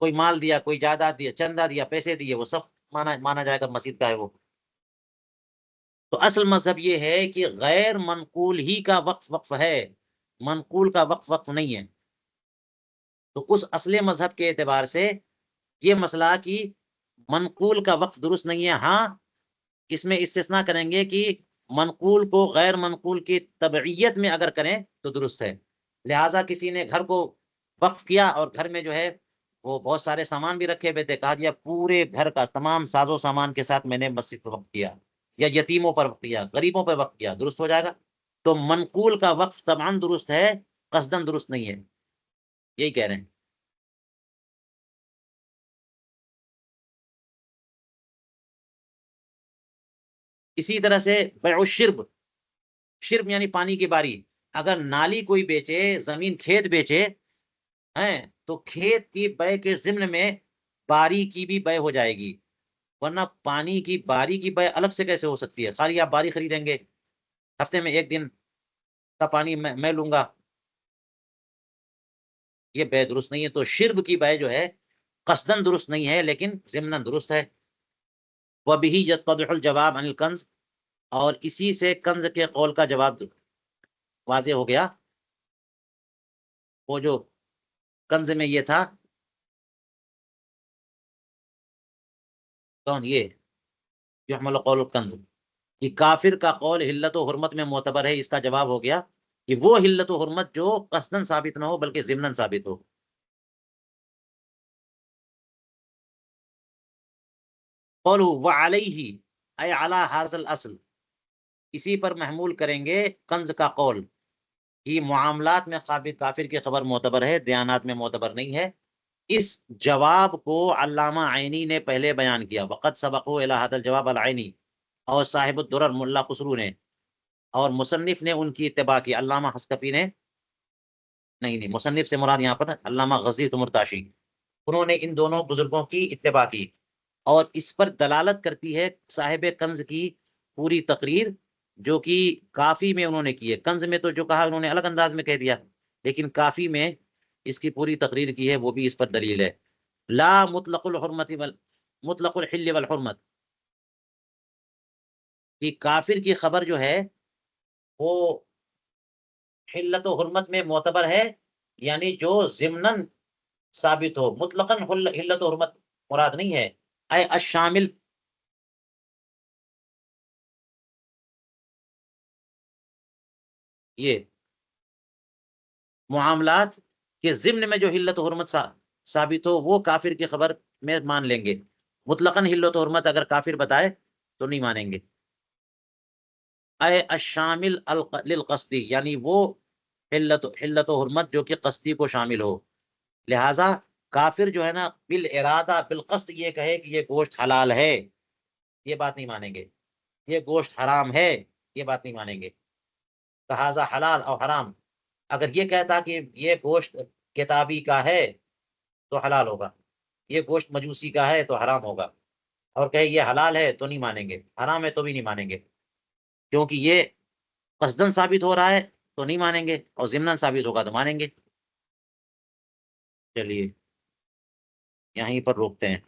کوئی مال دیا، کوئی جائیداد دیا، چندہ دیا، پیسے دیے، وہ سب مانا جائے گا مسجد کا ہے وہ. تو اصل مذہب یہ ہے کہ غیر منقول ہی کا وقف وقف ہے، منقول کا وقف وقف نہیں ہے. تو اس اصل مذہب کے اعتبار سے یہ مسئلہ کہ منقول کا وقف درست نہیں ہے. ہاں اس میں استثناء کریں گے کہ منقول کو غیر منقول کی تبعیت میں اگر کریں تو درست ہے. لہٰذا کسی نے گھر کو وقف کیا اور گھر میں جو ہے وہ بہت سارے سامان بھی رکھے ہوئے تھے، کہا دیا پورے گھر کا تمام ساز و سامان کے ساتھ میں نے مسجد پر وقف کیا، یا یتیموں پر وقف کیا، غریبوں پر وقف کیا، درست ہو جائے گا. تو منقول کا وقف تمام درست ہے، قصدن درست نہیں ہے، یہی کہہ رہے ہیں. اسی طرح سے بیع الشرب، شرب یعنی پانی کی باری. اگر نالی کوئی بیچے، زمین کھیت بیچے ہیں، تو کھیت کی بے کے ضمن میں باری کی بھی بے ہو جائے گی، ورنہ پانی کی باری کی بے الگ سے کیسے ہو سکتی ہے؟ خالی آپ باری خریدیں گے، ہفتے میں ایک دن کا پانی میں لوں گا، یہ بے درست نہیں ہے. تو شرب کی بے جو ہے قصدن درست نہیں ہے لیکن ضمناً درست ہے. وَبِهِ يَتَّضِحُ الْجَوَابُ عَنِ الْكَنْزِ، اور اسی سے کنز کے قول کا جواب واضح ہو گیا. وہ جو کنز میں یہ تھا، کون یہ یحمل قول الکنز، کہ کافر کا قول حلت و حرمت میں معتبر ہے. اس کا جواب ہو گیا کہ وہ حلت و حرمت جو قصدن ثابت نہ ہو بلکہ ضمناً ثابت ہو. قولہ وعلیہ اے علی ھذا الاصل، اسی پر محمول کریں گے کنز کا قول کہ معاملات میں کافر کی خبر معتبر ہے، دیانات میں معتبر نہیں ہے. اس جواب کو علامہ عینی نے پہلے بیان کیا، وقد سبقوا الی ھذا الجواب العینی، اور صاحب الدرر ملا خسرو نے، اور مصنف نے ان کی اتباع کی. علامہ حسکفی نے نہیں، مصنف سے مراد یہاں پر علامہ غزی تمرتاشی، انہوں نے ان دونوں بزرگوں کی اتباع کی. اور اس پر دلالت کرتی ہے صاحب کنز کی پوری تقریر جو کہ کافی میں انہوں نے کی ہے. کنز میں تو جو کہا انہوں نے الگ انداز میں کہہ دیا، لیکن کافی میں اس کی پوری تقریر کی ہے، وہ بھی اس پر دلیل ہے. لا مطلق الحرمت مطلق الحل والحرمت، کہ کافر کی خبر جو ہے وہ حلت و حرمت میں معتبر ہے، یعنی جو ضمناً ثابت ہو. مطلقاً حلت و حرمت مراد نہیں ہے. اے الشامل، یہ معاملات کے ضمن میں جو حلت و حرمت ثابت ہو وہ کافر کی خبر میں مان لیں گے. مطلقاً حلت و حرمت اگر کافر بتائے تو نہیں مانیں گے. اے الشامل للقصدی، یعنی وہ حلت و حرمت جو کہ قصدی کو شامل ہو. لہذا کافر جو ہے نا بالارادہ بالقصد یہ کہے کہ یہ گوشت حلال ہے، یہ بات نہیں مانیں گے. یہ گوشت حرام ہے، یہ بات نہیں مانیں گے. لہذا حلال اور حرام، اگر یہ کہتا کہ یہ گوشت کتابی کا ہے تو حلال ہوگا، یہ گوشت مجوسی کا ہے تو حرام ہوگا، اور کہے یہ حلال ہے تو نہیں مانیں گے، حرام ہے تو بھی نہیں مانیں گے، کیونکہ یہ قصدن ثابت ہو رہا ہے تو نہیں مانیں گے، اور ضمناً ثابت ہوگا تو مانیں گے. چلیے یہیں پر روکتے ہیں.